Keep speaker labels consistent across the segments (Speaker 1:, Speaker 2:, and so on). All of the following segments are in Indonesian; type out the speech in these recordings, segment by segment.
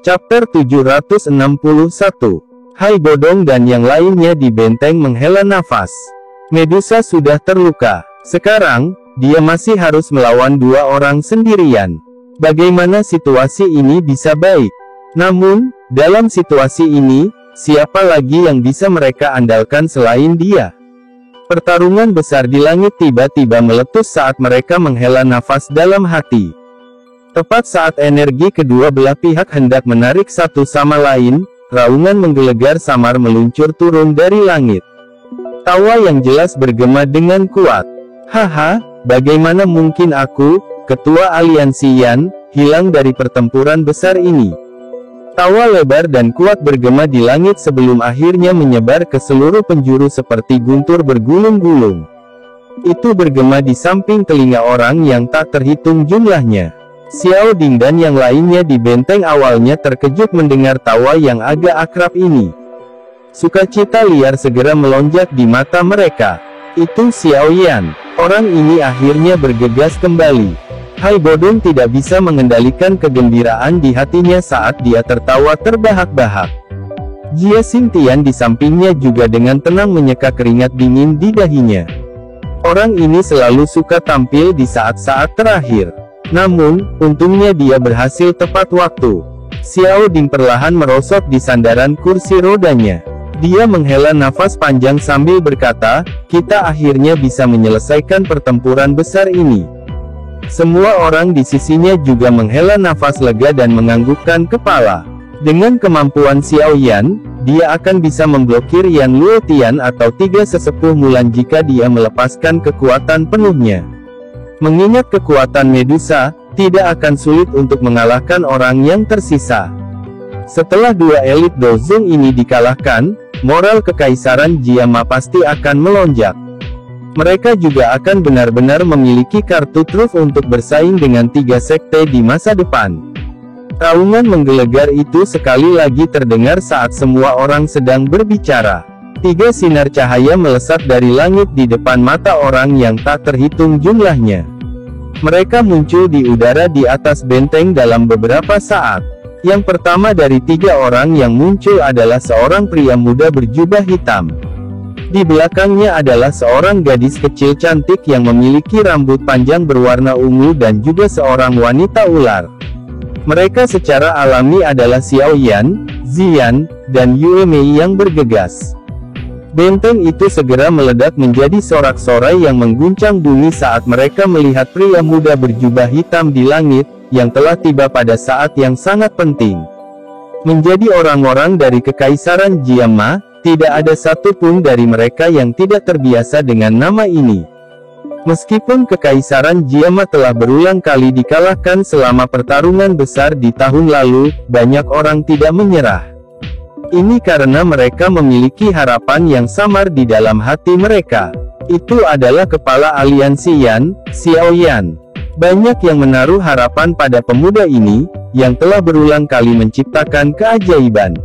Speaker 1: Chapter 761. Hai Bodong dan yang lainnya di benteng menghela nafas. Medusa sudah terluka. Sekarang, dia masih harus melawan dua orang sendirian. Bagaimana situasi ini bisa baik? Namun, dalam situasi ini, siapa lagi yang bisa mereka andalkan selain dia? Pertarungan besar di langit tiba-tiba meletus saat mereka menghela nafas dalam hati. Tepat saat energi kedua belah pihak hendak menarik satu sama lain, raungan menggelegar samar meluncur turun dari langit. Tawa yang jelas bergema dengan kuat. Haha, bagaimana mungkin aku, ketua aliansi Yan, hilang dari pertempuran besar ini? Tawa lebar dan kuat bergema di langit sebelum akhirnya menyebar ke seluruh penjuru seperti guntur bergulung-gulung. Itu bergema di samping telinga orang yang tak terhitung jumlahnya. Xiao Ding dan yang lainnya di benteng awalnya terkejut mendengar tawa yang agak akrab ini. Sukacita liar segera melonjak di mata mereka. Itu Xiao Yan. Orang ini akhirnya bergegas kembali. Hai Bodong tidak bisa mengendalikan kegembiraan di hatinya saat dia tertawa terbahak-bahak. Jia Xingtian di sampingnya juga dengan tenang menyeka keringat dingin di dahinya. Orang ini selalu suka tampil di saat-saat terakhir. Namun, untungnya dia berhasil tepat waktu. Xiao Ding perlahan merosot di sandaran kursi rodanya. Dia menghela nafas panjang sambil berkata, kita akhirnya bisa menyelesaikan pertempuran besar ini. Semua orang di sisinya juga menghela nafas lega dan menganggukkan kepala. Dengan kemampuan Xiao Yan, dia akan bisa memblokir Yan Luotian atau tiga sesepuh Mulan jika dia melepaskan kekuatan penuhnya. Mengingat kekuatan Medusa, tidak akan sulit untuk mengalahkan orang yang tersisa. Setelah dua elit Dozong ini dikalahkan, moral kekaisaran Jiama pasti akan melonjak. Mereka juga akan benar-benar memiliki kartu truf untuk bersaing dengan tiga sekte di masa depan. Raungan menggelegar itu sekali lagi terdengar saat semua orang sedang berbicara. Tiga sinar cahaya melesat dari langit di depan mata orang yang tak terhitung jumlahnya. Mereka muncul di udara di atas benteng dalam beberapa saat. Yang pertama dari tiga orang yang muncul adalah seorang pria muda berjubah hitam. Di belakangnya adalah seorang gadis kecil cantik yang memiliki rambut panjang berwarna ungu dan juga seorang wanita ular. Mereka secara alami adalah Xiao Yan, Ziyan, dan Yue Mei yang bergegas. Benteng itu segera meledak menjadi sorak-sorai yang mengguncang bumi saat mereka melihat pria muda berjubah hitam di langit, yang telah tiba pada saat yang sangat penting. Menjadi orang-orang dari Kekaisaran Jiama, tidak ada satupun dari mereka yang tidak terbiasa dengan nama ini. Meskipun Kekaisaran Jiama telah berulang kali dikalahkan selama pertarungan besar di tahun lalu, banyak orang tidak menyerah. Ini karena mereka memiliki harapan yang samar di dalam hati mereka. Itu adalah kepala aliansi Yan, Xiao Yan. Banyak yang menaruh harapan pada pemuda ini, yang telah berulang kali menciptakan keajaiban.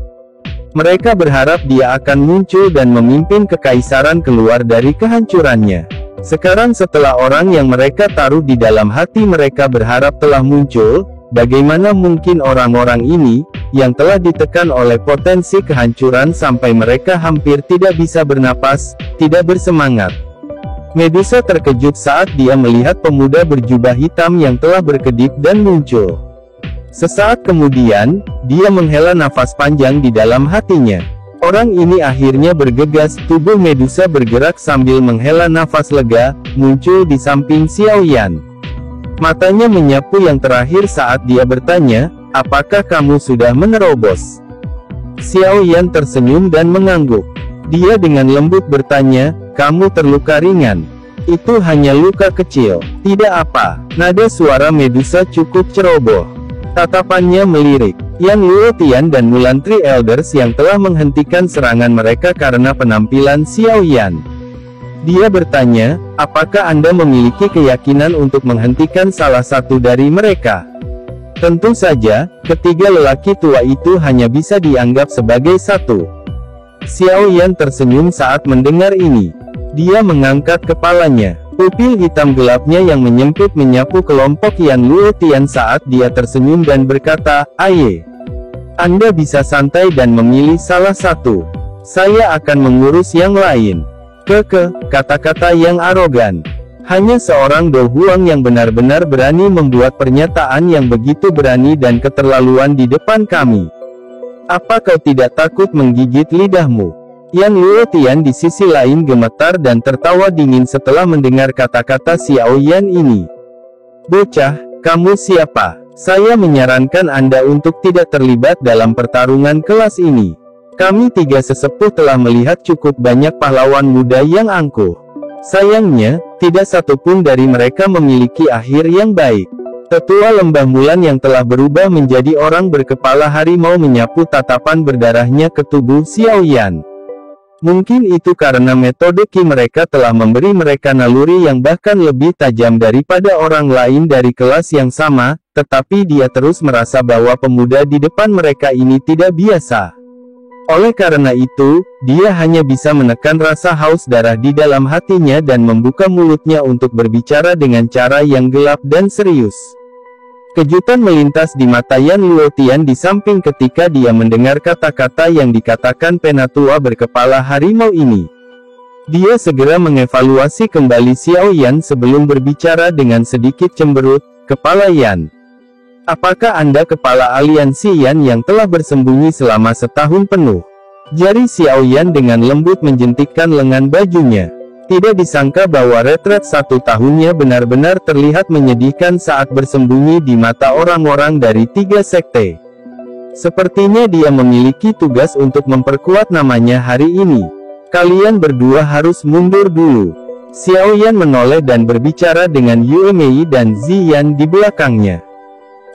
Speaker 1: Mereka berharap dia akan muncul dan memimpin kekaisaran keluar dari kehancurannya. Sekarang setelah orang yang mereka taruh di dalam hati mereka berharap telah muncul, bagaimana mungkin orang-orang ini, yang telah ditekan oleh potensi kehancuran sampai mereka hampir tidak bisa bernapas, tidak bersemangat. Medusa terkejut saat dia melihat pemuda berjubah hitam yang telah berkedip dan muncul. Sesaat kemudian, dia menghela nafas panjang di dalam hatinya. Orang ini akhirnya bergegas, tubuh Medusa bergerak sambil menghela nafas lega, muncul di samping Xiao Yan. Matanya menyapu yang terakhir saat dia bertanya, apakah kamu sudah menerobos? Xiao Yan tersenyum dan mengangguk. Dia dengan lembut bertanya, kamu terluka ringan. Itu hanya luka kecil. Tidak apa. Nada suara Medusa cukup ceroboh. Tatapannya melirik. Yan Luotian dan Mulan Three Elders yang telah menghentikan serangan mereka karena penampilan Xiao Yan. Dia bertanya, apakah Anda memiliki keyakinan untuk menghentikan salah satu dari mereka? Tentu saja, ketiga lelaki tua itu hanya bisa dianggap sebagai satu. Xiao Yan tersenyum saat mendengar ini. Dia mengangkat kepalanya. Pupil hitam gelapnya yang menyempit menyapu kelompok Yan Luotian saat dia tersenyum dan berkata, Aye. Anda bisa santai dan memilih salah satu. Saya akan mengurus yang lain. Kata-kata yang arogan. Hanya seorang Do Huang yang benar-benar berani membuat pernyataan yang begitu berani dan keterlaluan di depan kami. Apa kau tidak takut menggigit lidahmu? Yan Luotian di sisi lain gemetar dan tertawa dingin setelah mendengar kata-kata Xiao Yan ini. Bocah, kamu siapa? Saya menyarankan Anda untuk tidak terlibat dalam pertarungan kelas ini. Kami tiga sesepuh telah melihat cukup banyak pahlawan muda yang angkuh. Sayangnya, tidak satupun dari mereka memiliki akhir yang baik. Tetua Lembah Mulan yang telah berubah menjadi orang berkepala harimau menyapu tatapan berdarahnya ke tubuh Xiao Yan. Mungkin itu karena metode Qi mereka telah memberi mereka naluri yang bahkan lebih tajam daripada orang lain dari kelas yang sama, tetapi dia terus merasa bahwa pemuda di depan mereka ini tidak biasa. Oleh karena itu, dia hanya bisa menekan rasa haus darah di dalam hatinya dan membuka mulutnya untuk berbicara dengan cara yang gelap dan serius. Kejutan melintas di mata Yan Luotian di samping ketika dia mendengar kata-kata yang dikatakan penatua berkepala harimau ini. Dia segera mengevaluasi kembali Xiao Yan sebelum berbicara dengan sedikit cemberut. Kepala Yan. Apakah Anda kepala aliansi Yan yang telah bersembunyi selama setahun penuh? Jari Xiao Yan dengan lembut menjentikkan lengan bajunya. Tidak disangka bahwa retret 1 tahunnya benar-benar terlihat menyedihkan saat bersembunyi di mata orang-orang dari 3 sekte. Sepertinya dia memiliki tugas untuk memperkuat namanya hari ini. Kalian berdua harus mundur dulu. Xiao Yan menoleh dan berbicara dengan Yue Mei dan Ziyan di belakangnya.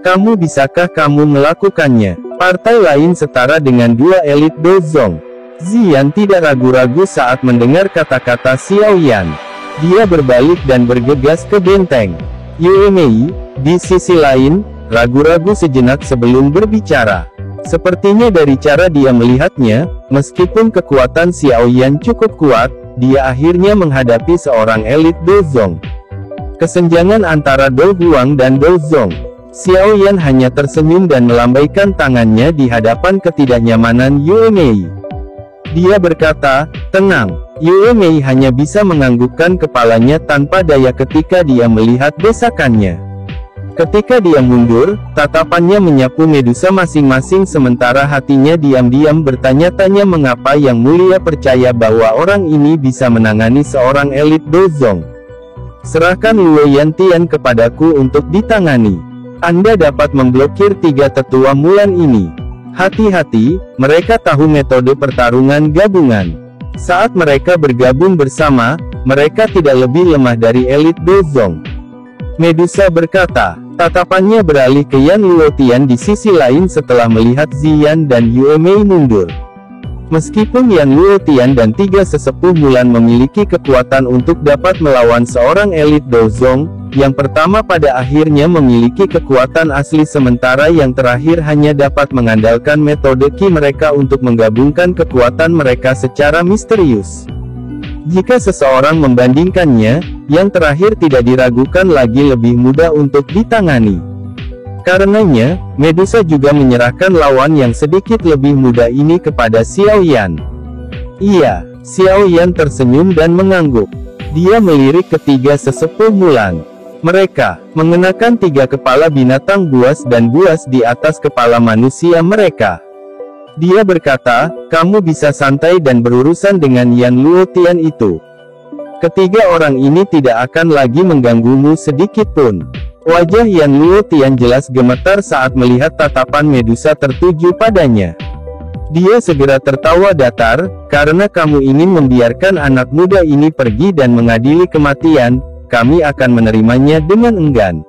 Speaker 1: Bisakah kamu melakukannya? Partai lain setara dengan 2 elit Dozong. Ziyan tidak ragu-ragu saat mendengar kata-kata Xiao Yan. Dia berbalik dan bergegas ke benteng. Yue Mei, di sisi lain, ragu-ragu sejenak sebelum berbicara. Sepertinya dari cara dia melihatnya, meskipun kekuatan Xiao Yan cukup kuat, dia akhirnya menghadapi seorang elit Dozong. Kesenjangan antara Do Huang dan Dozong. Xiao Yan hanya tersenyum dan melambaikan tangannya di hadapan ketidaknyamanan Yue Mei. Dia berkata, tenang. Yue Mei hanya bisa menganggukkan kepalanya tanpa daya ketika dia melihat desakannya. Ketika dia mundur, tatapannya menyapu Medusa masing-masing sementara hatinya diam-diam bertanya-tanya mengapa Yang Mulia percaya bahwa orang ini bisa menangani seorang elit Dozong. Serahkan Luo Yantian kepadaku untuk ditangani. Anda dapat memblokir 3 tetua Mulan ini. Hati-hati, mereka tahu metode pertarungan gabungan. Saat mereka bergabung bersama, mereka tidak lebih lemah dari elit Dozong. Medusa berkata, tatapannya beralih ke Yan Luotian di sisi lain setelah melihat Ziyan dan Yue Mei mundur. Meskipun Yan Luotian dan 3 sesepuh Mulan memiliki kekuatan untuk dapat melawan seorang elit Dozong, yang pertama pada akhirnya memiliki kekuatan asli sementara yang terakhir hanya dapat mengandalkan metode Qi mereka untuk menggabungkan kekuatan mereka secara misterius. Jika seseorang membandingkannya, yang terakhir tidak diragukan lagi lebih mudah untuk ditangani. Karenanya, Medusa juga menyerahkan lawan yang sedikit lebih mudah ini kepada Xiao Yan. Iya, Xiao Yan tersenyum dan mengangguk. Dia melirik ketiga sesepuh Mulan. Mereka mengenakan 3 kepala binatang buas dan buas di atas kepala manusia mereka. Dia berkata, kamu bisa santai dan berurusan dengan Yan Luotian itu. Ketiga orang ini tidak akan lagi mengganggumu sedikit pun. Wajah Yan Luotian jelas gemetar saat melihat tatapan Medusa tertuju padanya. Dia segera tertawa datar, karena kamu ingin membiarkan anak muda ini pergi dan mengadili kematian, kami akan menerimanya dengan enggan.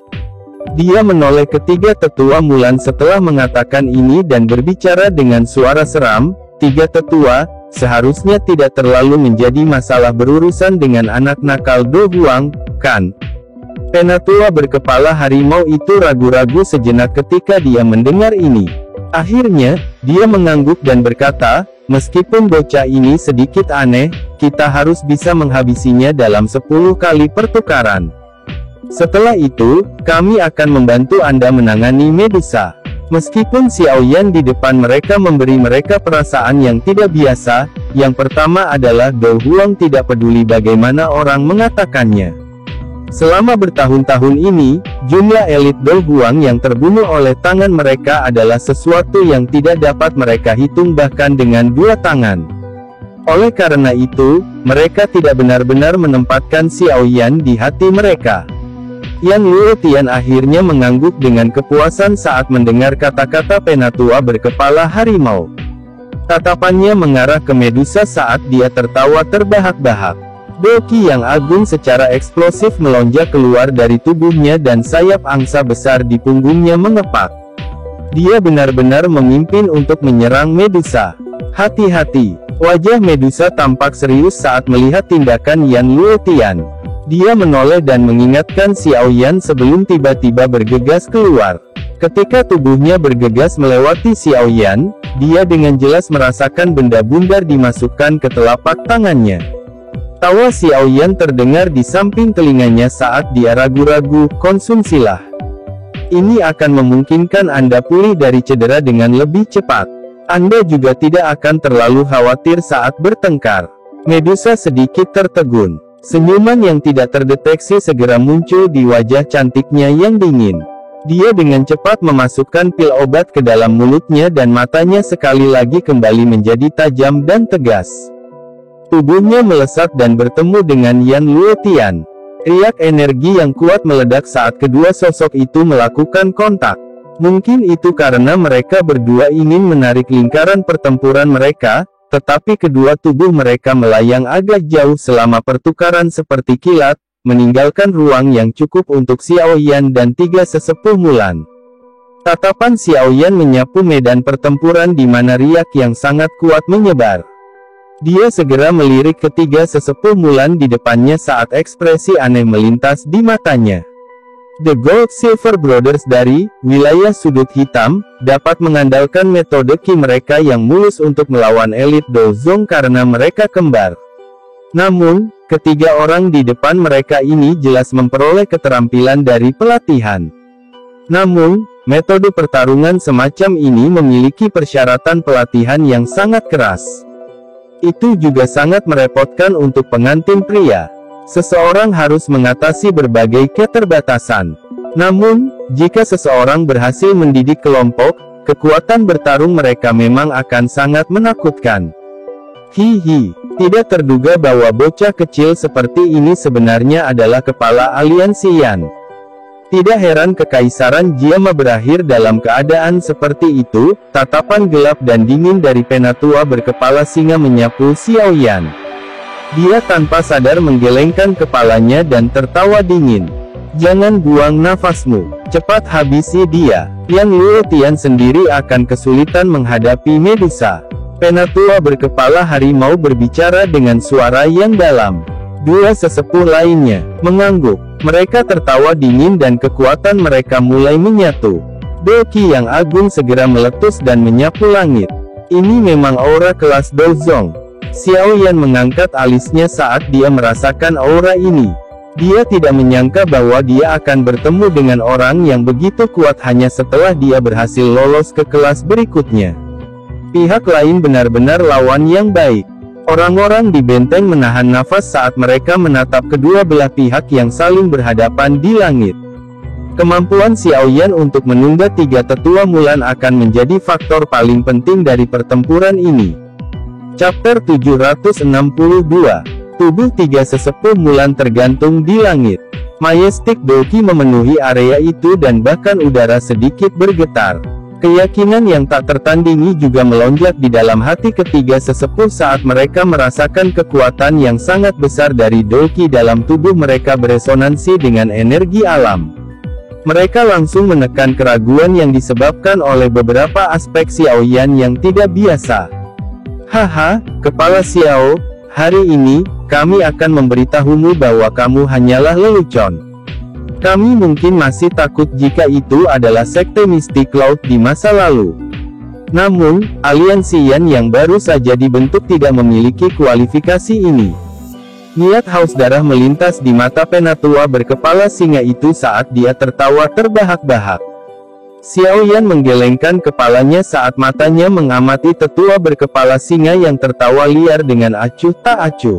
Speaker 1: Dia menoleh ketiga tetua Mulan setelah mengatakan ini dan berbicara dengan suara seram, 3 tetua, seharusnya tidak terlalu menjadi masalah berurusan dengan anak nakal Do Huang, kan? Penatua berkepala harimau itu ragu-ragu sejenak ketika dia mendengar ini. Akhirnya, dia mengangguk dan berkata, meskipun bocah ini sedikit aneh, kita harus bisa menghabisinya dalam 10 kali pertukaran. Setelah itu, kami akan membantu Anda menangani Medusa. Meskipun Xiaoyan di depan mereka memberi mereka perasaan yang tidak biasa, yang pertama adalah Dou Huang tidak peduli bagaimana orang mengatakannya. Selama bertahun-tahun ini, jumlah elit Dou Huang yang terbunuh oleh tangan mereka adalah sesuatu yang tidak dapat mereka hitung bahkan dengan dua tangan. Oleh karena itu, mereka tidak benar-benar menempatkan Xiaoyan di hati mereka. Yan Luotian akhirnya mengangguk dengan kepuasan saat mendengar kata-kata penatua berkepala harimau. Tatapannya mengarah ke Medusa saat dia tertawa terbahak-bahak. Doki yang agung secara eksplosif melonjak keluar dari tubuhnya dan sayap angsa besar di punggungnya mengepak. Dia benar-benar memimpin untuk menyerang Medusa. Hati-hati, wajah Medusa tampak serius saat melihat tindakan Yan Luotian. Dia menoleh dan mengingatkan Xiaoyan sebelum tiba-tiba bergegas keluar. Ketika tubuhnya bergegas melewati Xiaoyan, dia dengan jelas merasakan benda bundar dimasukkan ke telapak tangannya. Tawa Xiaoyan terdengar di samping telinganya saat dia ragu-ragu, "Konsumsilah. Ini akan memungkinkan Anda pulih dari cedera dengan lebih cepat. Anda juga tidak akan terlalu khawatir saat bertengkar." Medusa sedikit tertegun. Senyuman yang tidak terdeteksi segera muncul di wajah cantiknya yang dingin. Dia dengan cepat memasukkan pil obat ke dalam mulutnya dan matanya sekali lagi kembali menjadi tajam dan tegas. Tubuhnya melesat dan bertemu dengan Yan Luotian. Riak energi yang kuat meledak saat kedua sosok itu melakukan kontak. Mungkin itu karena mereka berdua ingin menarik lingkaran pertempuran mereka, tetapi kedua tubuh mereka melayang agak jauh selama pertukaran seperti kilat, meninggalkan ruang yang cukup untuk Xiaoyan dan tiga sesepuh Mulan. Tatapan Xiaoyan menyapu medan pertempuran di mana riak yang sangat kuat menyebar. Dia segera melirik ketiga sesepuh Mulan di depannya saat ekspresi aneh melintas di matanya. The Gold Silver Brothers dari wilayah sudut hitam dapat mengandalkan metode Qi mereka yang mulus untuk melawan elit Dozong karena mereka kembar. Namun, ketiga orang di depan mereka ini jelas memperoleh keterampilan dari pelatihan. Namun, metode pertarungan semacam ini memiliki persyaratan pelatihan yang sangat keras. Itu juga sangat merepotkan untuk pengantin pria. Seseorang harus mengatasi berbagai keterbatasan. Namun, jika seseorang berhasil mendidik kelompok, kekuatan bertarung mereka memang akan sangat menakutkan. Hihi, tidak terduga bahwa bocah kecil seperti ini sebenarnya adalah kepala aliansi Yan. Tidak heran kekaisaran Jiama berakhir dalam keadaan seperti itu. Tatapan gelap dan dingin dari penatua berkepala singa menyapu Xiaoyan. Dia tanpa sadar menggelengkan kepalanya dan tertawa dingin. "Jangan buang nafasmu, cepat habisi dia." Yan Luotian sendiri akan kesulitan menghadapi Medusa. Penatua berkepala harimau berbicara dengan suara yang dalam. Dua sesepuh lainnya mengangguk. Mereka tertawa dingin dan kekuatan mereka mulai menyatu. Doki yang agung segera meletus dan menyapu langit. Ini memang aura kelas Dozong. Xiaoyan mengangkat alisnya saat dia merasakan aura ini. Dia tidak menyangka bahwa dia akan bertemu dengan orang yang begitu kuat hanya setelah dia berhasil lolos ke kelas berikutnya. Pihak lain benar-benar lawan yang baik. Orang-orang di benteng menahan nafas saat mereka menatap kedua belah pihak yang saling berhadapan di langit. Kemampuan Xiaoyan untuk menunda tiga tetua Mulan akan menjadi faktor paling penting dari pertempuran ini. Chapter 762. Tubuh tiga sesepuh Mulan tergantung di langit. Majestic Doki memenuhi area itu dan bahkan udara sedikit bergetar. Keyakinan yang tak tertandingi juga melonjak di dalam hati ketiga sesepuh saat mereka merasakan kekuatan yang sangat besar dari Doki dalam tubuh mereka beresonansi dengan energi alam. Mereka langsung menekan keraguan yang disebabkan oleh beberapa aspek Xiaoyan yang tidak biasa. "Haha, Kepala Xiao, hari ini, kami akan memberitahumu bahwa kamu hanyalah lelucon. Kami mungkin masih takut jika itu adalah sekte mistik laut di masa lalu. Namun, aliansi Yan yang baru saja dibentuk tidak memiliki kualifikasi ini." Niat haus darah melintas di mata penatua berkepala singa itu saat dia tertawa terbahak-bahak. Xiao Yan menggelengkan kepalanya saat matanya mengamati tetua berkepala singa yang tertawa liar dengan acuh tak acuh.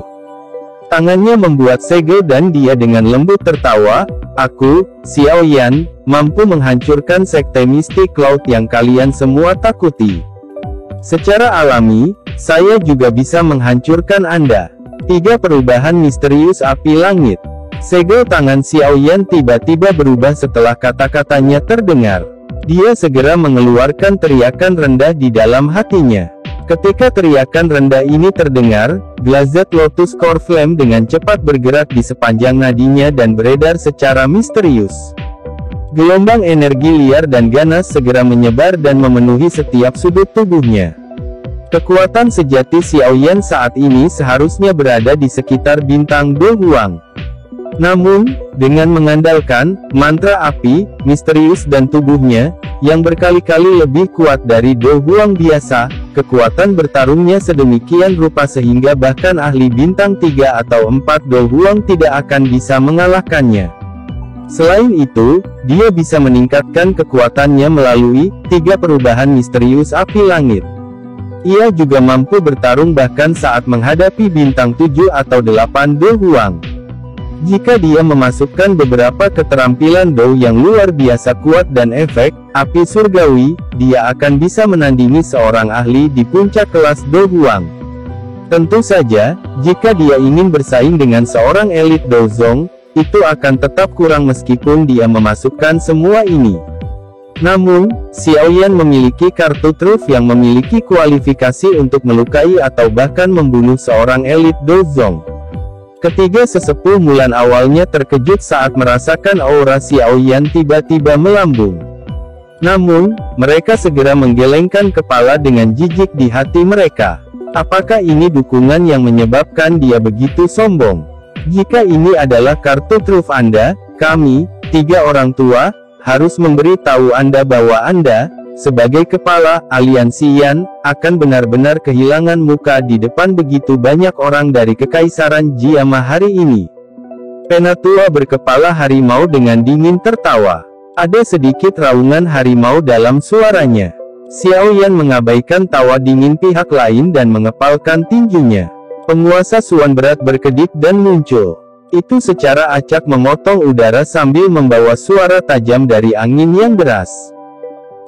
Speaker 1: Tangannya membuat segel dan dia dengan lembut tertawa, "Aku, Xiao Yan, mampu menghancurkan sekte mistik laut yang kalian semua takuti. Secara alami, saya juga bisa menghancurkan Anda." 3 perubahan misterius api langit. Segel tangan Xiao Yan tiba-tiba berubah setelah kata-katanya terdengar. Dia segera mengeluarkan teriakan rendah di dalam hatinya. Ketika teriakan rendah ini terdengar, Glazed Lotus Core Flame dengan cepat bergerak di sepanjang nadinya dan beredar secara misterius. Gelombang energi liar dan ganas segera menyebar dan memenuhi setiap sudut tubuhnya. Kekuatan sejati Xiao Yan saat ini seharusnya berada di sekitar bintang Do Huang. Namun, dengan mengandalkan mantra api, misterius dan tubuhnya, yang berkali-kali lebih kuat dari Do Huang biasa, kekuatan bertarungnya sedemikian rupa sehingga bahkan ahli bintang 3 atau 4 Do Huang tidak akan bisa mengalahkannya. Selain itu, dia bisa meningkatkan kekuatannya melalui 3 perubahan misterius api langit. Ia juga mampu bertarung bahkan saat menghadapi bintang 7 atau 8 Do Huang. Jika dia memasukkan beberapa keterampilan Do yang luar biasa kuat dan efek api surgawi, dia akan bisa menandingi seorang ahli di puncak kelas Do Huang. Tentu saja, jika dia ingin bersaing dengan seorang elit Do Zong, itu akan tetap kurang meskipun dia memasukkan semua ini. Namun, Xiao Yan memiliki kartu truf yang memiliki kualifikasi untuk melukai atau bahkan membunuh seorang elit Do Zong. Ketiga sesepuh Mulan awalnya terkejut saat merasakan aura Xiao Yan tiba-tiba melambung. Namun, mereka segera menggelengkan kepala dengan jijik di hati mereka. Apakah ini dukungan yang menyebabkan dia begitu sombong? Jika ini adalah kartu truf Anda, kami, 3 orang tua, harus memberi tahu Anda bahwa Anda, sebagai kepala aliansi Yan, akan benar-benar kehilangan muka di depan begitu banyak orang dari Kekaisaran Jiama hari ini. Penatua berkepala harimau dengan dingin tertawa. Ada sedikit raungan harimau dalam suaranya. Xiao Yan mengabaikan tawa dingin pihak lain dan mengepalkan tinjunya. Penguasa Suan berat berkedip dan muncul. Itu secara acak memotong udara sambil membawa suara tajam dari angin yang deras.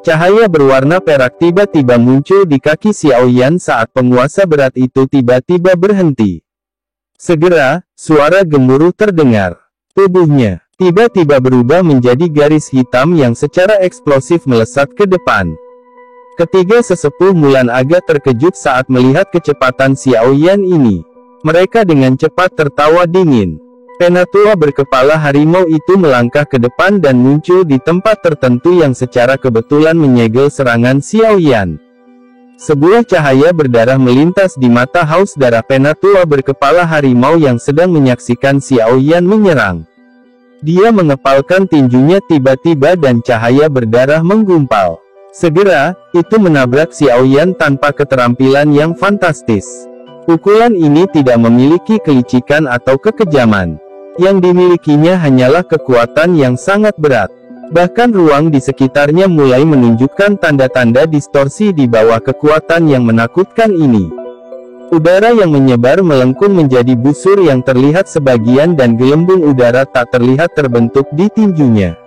Speaker 1: Cahaya berwarna perak tiba-tiba muncul di kaki Xiao Yan saat penguasa berat itu tiba-tiba berhenti. Segera, suara gemuruh terdengar. Tubuhnya tiba-tiba berubah menjadi garis hitam yang secara eksplosif melesat ke depan. Ketiga sesepuh Mulan agak terkejut saat melihat kecepatan Xiao Yan ini. Mereka dengan cepat tertawa dingin. Penatua berkepala harimau itu melangkah ke depan dan muncul di tempat tertentu yang secara kebetulan menyegel serangan Xiao Yan. Sebuah cahaya berdarah melintas di mata haus darah penatua berkepala harimau yang sedang menyaksikan Xiao Yan menyerang. Dia mengepalkan tinjunya tiba-tiba dan cahaya berdarah menggumpal. Segera, itu menabrak Xiao Yan tanpa keterampilan yang fantastis. Pukulan ini tidak memiliki kelicikan atau kekejaman. Yang dimilikinya hanyalah kekuatan yang sangat berat. Bahkan ruang di sekitarnya mulai menunjukkan tanda-tanda distorsi di bawah kekuatan yang menakutkan ini. Udara yang menyebar melengkung menjadi busur yang terlihat sebagian dan gelembung udara tak terlihat terbentuk di tinjunya.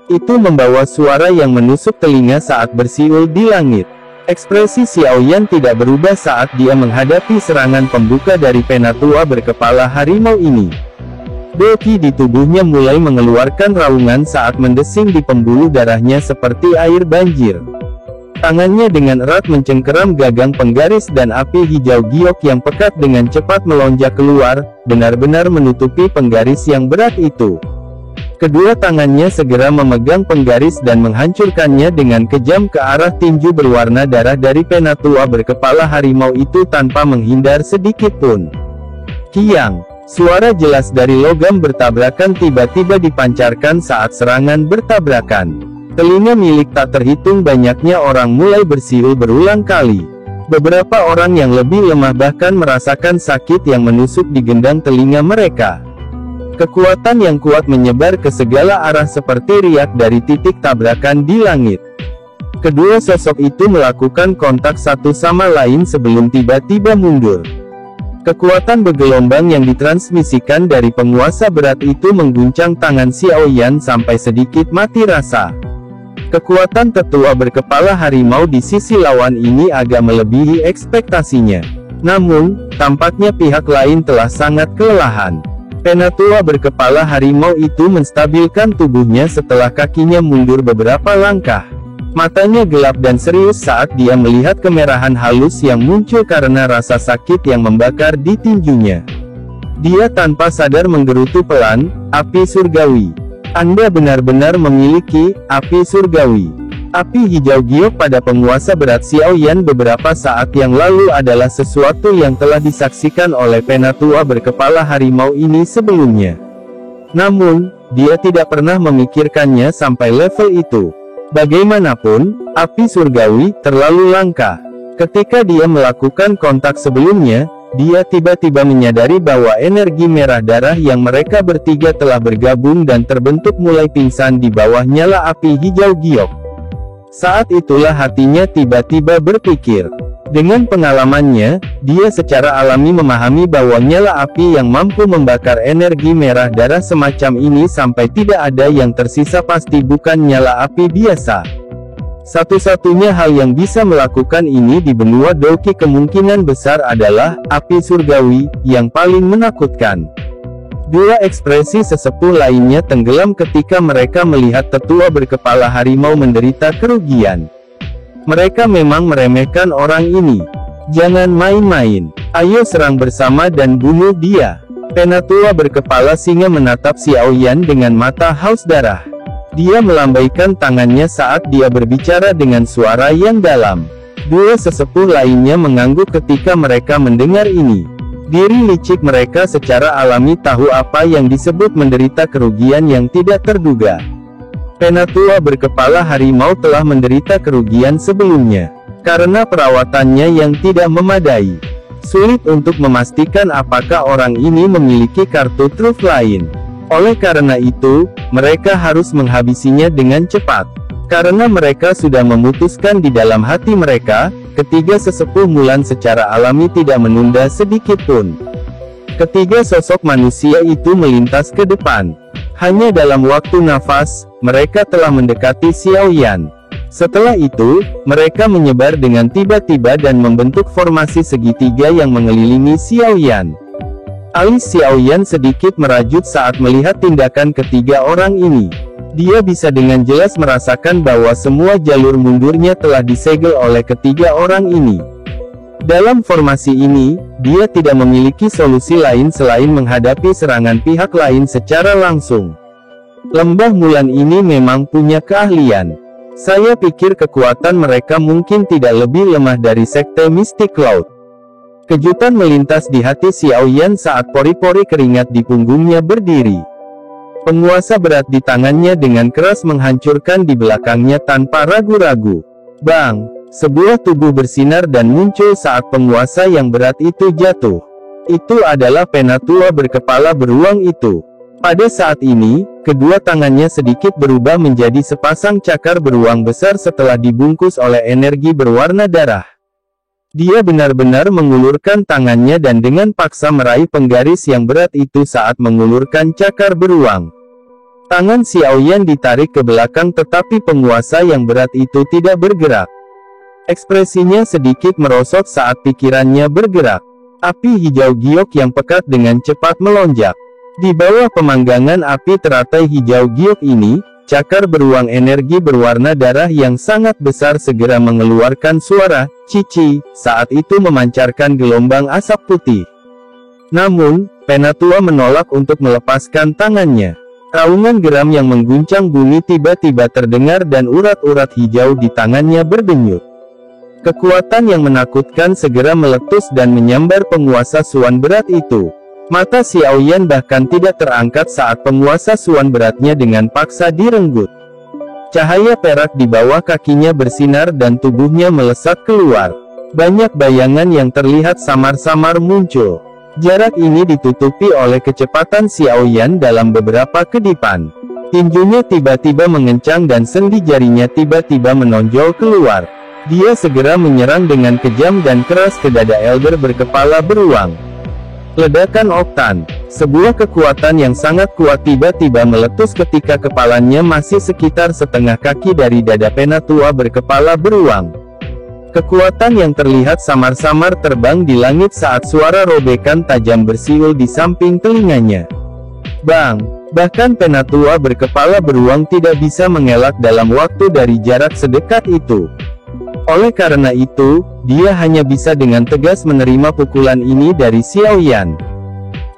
Speaker 1: Itu membawa suara yang menusuk telinga saat bersiul di langit. Ekspresi Xiao Yan tidak berubah saat dia menghadapi serangan pembuka dari penatua berkepala harimau ini. Doki di tubuhnya mulai mengeluarkan raungan saat mendesing di pembuluh darahnya seperti air banjir. Tangannya dengan erat mencengkeram gagang penggaris dan api hijau giok yang pekat dengan cepat melonjak keluar, benar-benar menutupi penggaris yang berat itu. Kedua tangannya segera memegang penggaris dan menghancurkannya dengan kejam ke arah tinju berwarna darah dari penatua berkepala harimau itu tanpa menghindar sedikit pun. Kiang! Suara jelas dari logam bertabrakan tiba-tiba dipancarkan saat serangan bertabrakan. Telinga milik tak terhitung banyaknya orang mulai bersiul berulang kali. Beberapa orang yang lebih lemah bahkan merasakan sakit yang menusuk di gendang telinga mereka. Kekuatan yang kuat menyebar ke segala arah seperti riak dari titik tabrakan di langit. Kedua sosok itu melakukan kontak satu sama lain sebelum tiba-tiba mundur. Kekuatan bergelombang yang ditransmisikan dari penguasa berat itu mengguncang tangan Xiao Yan sampai sedikit mati rasa. Kekuatan tetua berkepala harimau di sisi lawan ini agak melebihi ekspektasinya. Namun, tampaknya pihak lain telah sangat kelelahan. Penatua berkepala harimau itu menstabilkan tubuhnya setelah kakinya mundur beberapa langkah. Matanya gelap dan serius saat dia melihat kemerahan halus yang muncul karena rasa sakit yang membakar di tinjunya. Dia tanpa sadar menggerutu pelan, "Api surgawi. Anda benar-benar memiliki api surgawi." Api hijau giok pada penguasa berat Xiao Yan beberapa saat yang lalu adalah sesuatu yang telah disaksikan oleh penatua berkepala harimau ini sebelumnya. Namun, dia tidak pernah memikirkannya sampai level itu. Bagaimanapun, api surgawi terlalu langka. Ketika dia melakukan kontak sebelumnya, dia tiba-tiba menyadari bahwa energi merah darah yang mereka bertiga telah bergabung dan terbentuk mulai pingsan di bawah nyala api hijau giok. Saat itulah hatinya tiba-tiba berpikir. Dengan pengalamannya, dia secara alami memahami bahwa nyala api yang mampu membakar energi merah darah semacam ini sampai tidak ada yang tersisa pasti bukan nyala api biasa. Satu-satunya hal yang bisa melakukan ini di benua Doki kemungkinan besar adalah api surgawi, yang paling menakutkan. Dua ekspresi sesepuh lainnya tenggelam ketika mereka melihat tetua berkepala harimau menderita kerugian. Mereka memang meremehkan orang ini. Jangan main-main. Ayo serang bersama dan bunuh dia. Penatua berkepala singa menatap Xiao Yan dengan mata haus darah. Dia melambaikan tangannya saat dia berbicara dengan suara yang dalam. Dua sesepuh lainnya mengangguk ketika mereka mendengar ini. Diri licik mereka secara alami tahu apa yang disebut menderita kerugian yang tidak terduga. Penatua berkepala harimau telah menderita kerugian sebelumnya, karena perawatannya yang tidak memadai. Sulit untuk memastikan apakah orang ini memiliki kartu truf lain. Oleh karena itu, mereka harus menghabisinya dengan cepat. Karena mereka sudah memutuskan di dalam hati mereka, ketiga sesepuh Mulan secara alami tidak menunda sedikit pun. Ketiga sosok manusia itu melintas ke depan. Hanya dalam waktu nafas, mereka telah mendekati Xiao Yan. Setelah itu, mereka menyebar dengan tiba-tiba dan membentuk formasi segitiga yang mengelilingi Xiao Yan. Alis Xiao Yan sedikit merajut saat melihat tindakan ketiga orang ini. Dia bisa dengan jelas merasakan bahwa semua jalur mundurnya telah disegel oleh ketiga orang ini. Dalam formasi ini, dia tidak memiliki solusi lain selain menghadapi serangan pihak lain secara langsung. Lembah Mulan ini memang punya keahlian. Saya pikir kekuatan mereka mungkin tidak lebih lemah dari sekte Mystic Cloud. Kejutan melintas di hati Xiao Yan saat pori-pori keringat di punggungnya berdiri. Penguasa berat di tangannya dengan keras menghancurkan di belakangnya tanpa ragu-ragu. Bang! Sebuah tubuh bersinar dan muncul saat penguasa yang berat itu jatuh. Itu adalah penatua berkepala beruang itu. Pada saat ini, kedua tangannya sedikit berubah menjadi sepasang cakar beruang besar setelah dibungkus oleh energi berwarna darah. Dia benar-benar mengulurkan tangannya dan dengan paksa meraih penggaris yang berat itu saat mengulurkan cakar beruang. Tangan Xiao Yan ditarik ke belakang tetapi penguasa yang berat itu tidak bergerak. Ekspresinya sedikit merosot saat pikirannya bergerak. Api hijau giok yang pekat dengan cepat melonjak. Di bawah pemanggangan api teratai hijau giok ini, cakar beruang energi berwarna darah yang sangat besar segera mengeluarkan suara cici, saat itu memancarkan gelombang asap putih. Namun, penatua menolak untuk melepaskan tangannya. Raungan geram yang mengguncang bumi tiba-tiba terdengar dan urat-urat hijau di tangannya berdenyut. Kekuatan yang menakutkan segera meletus dan menyambar penguasa Suan berat itu. Mata Xiao Yan bahkan tidak terangkat saat penguasa Suan beratnya dengan paksa direnggut. Cahaya perak di bawah kakinya bersinar dan tubuhnya melesat keluar. Banyak bayangan yang terlihat samar-samar muncul. Jarak ini ditutupi oleh kecepatan Xiaoyan dalam beberapa kedipan. Tinjunya tiba-tiba mengencang dan sendi jarinya tiba-tiba menonjol keluar. Dia segera menyerang dengan kejam dan keras ke dada Elder berkepala beruang. Ledakan oktan. Sebuah kekuatan yang sangat kuat tiba-tiba meletus ketika kepalanya masih sekitar setengah kaki dari dada Penatua berkepala beruang. Kekuatan yang terlihat samar-samar terbang di langit saat suara robekan tajam bersiul di samping telinganya. Bang! Bahkan Penatua berkepala beruang tidak bisa mengelak dalam waktu dari jarak sedekat itu. Oleh karena itu, dia hanya bisa dengan tegas menerima pukulan ini dari Xiaoyan.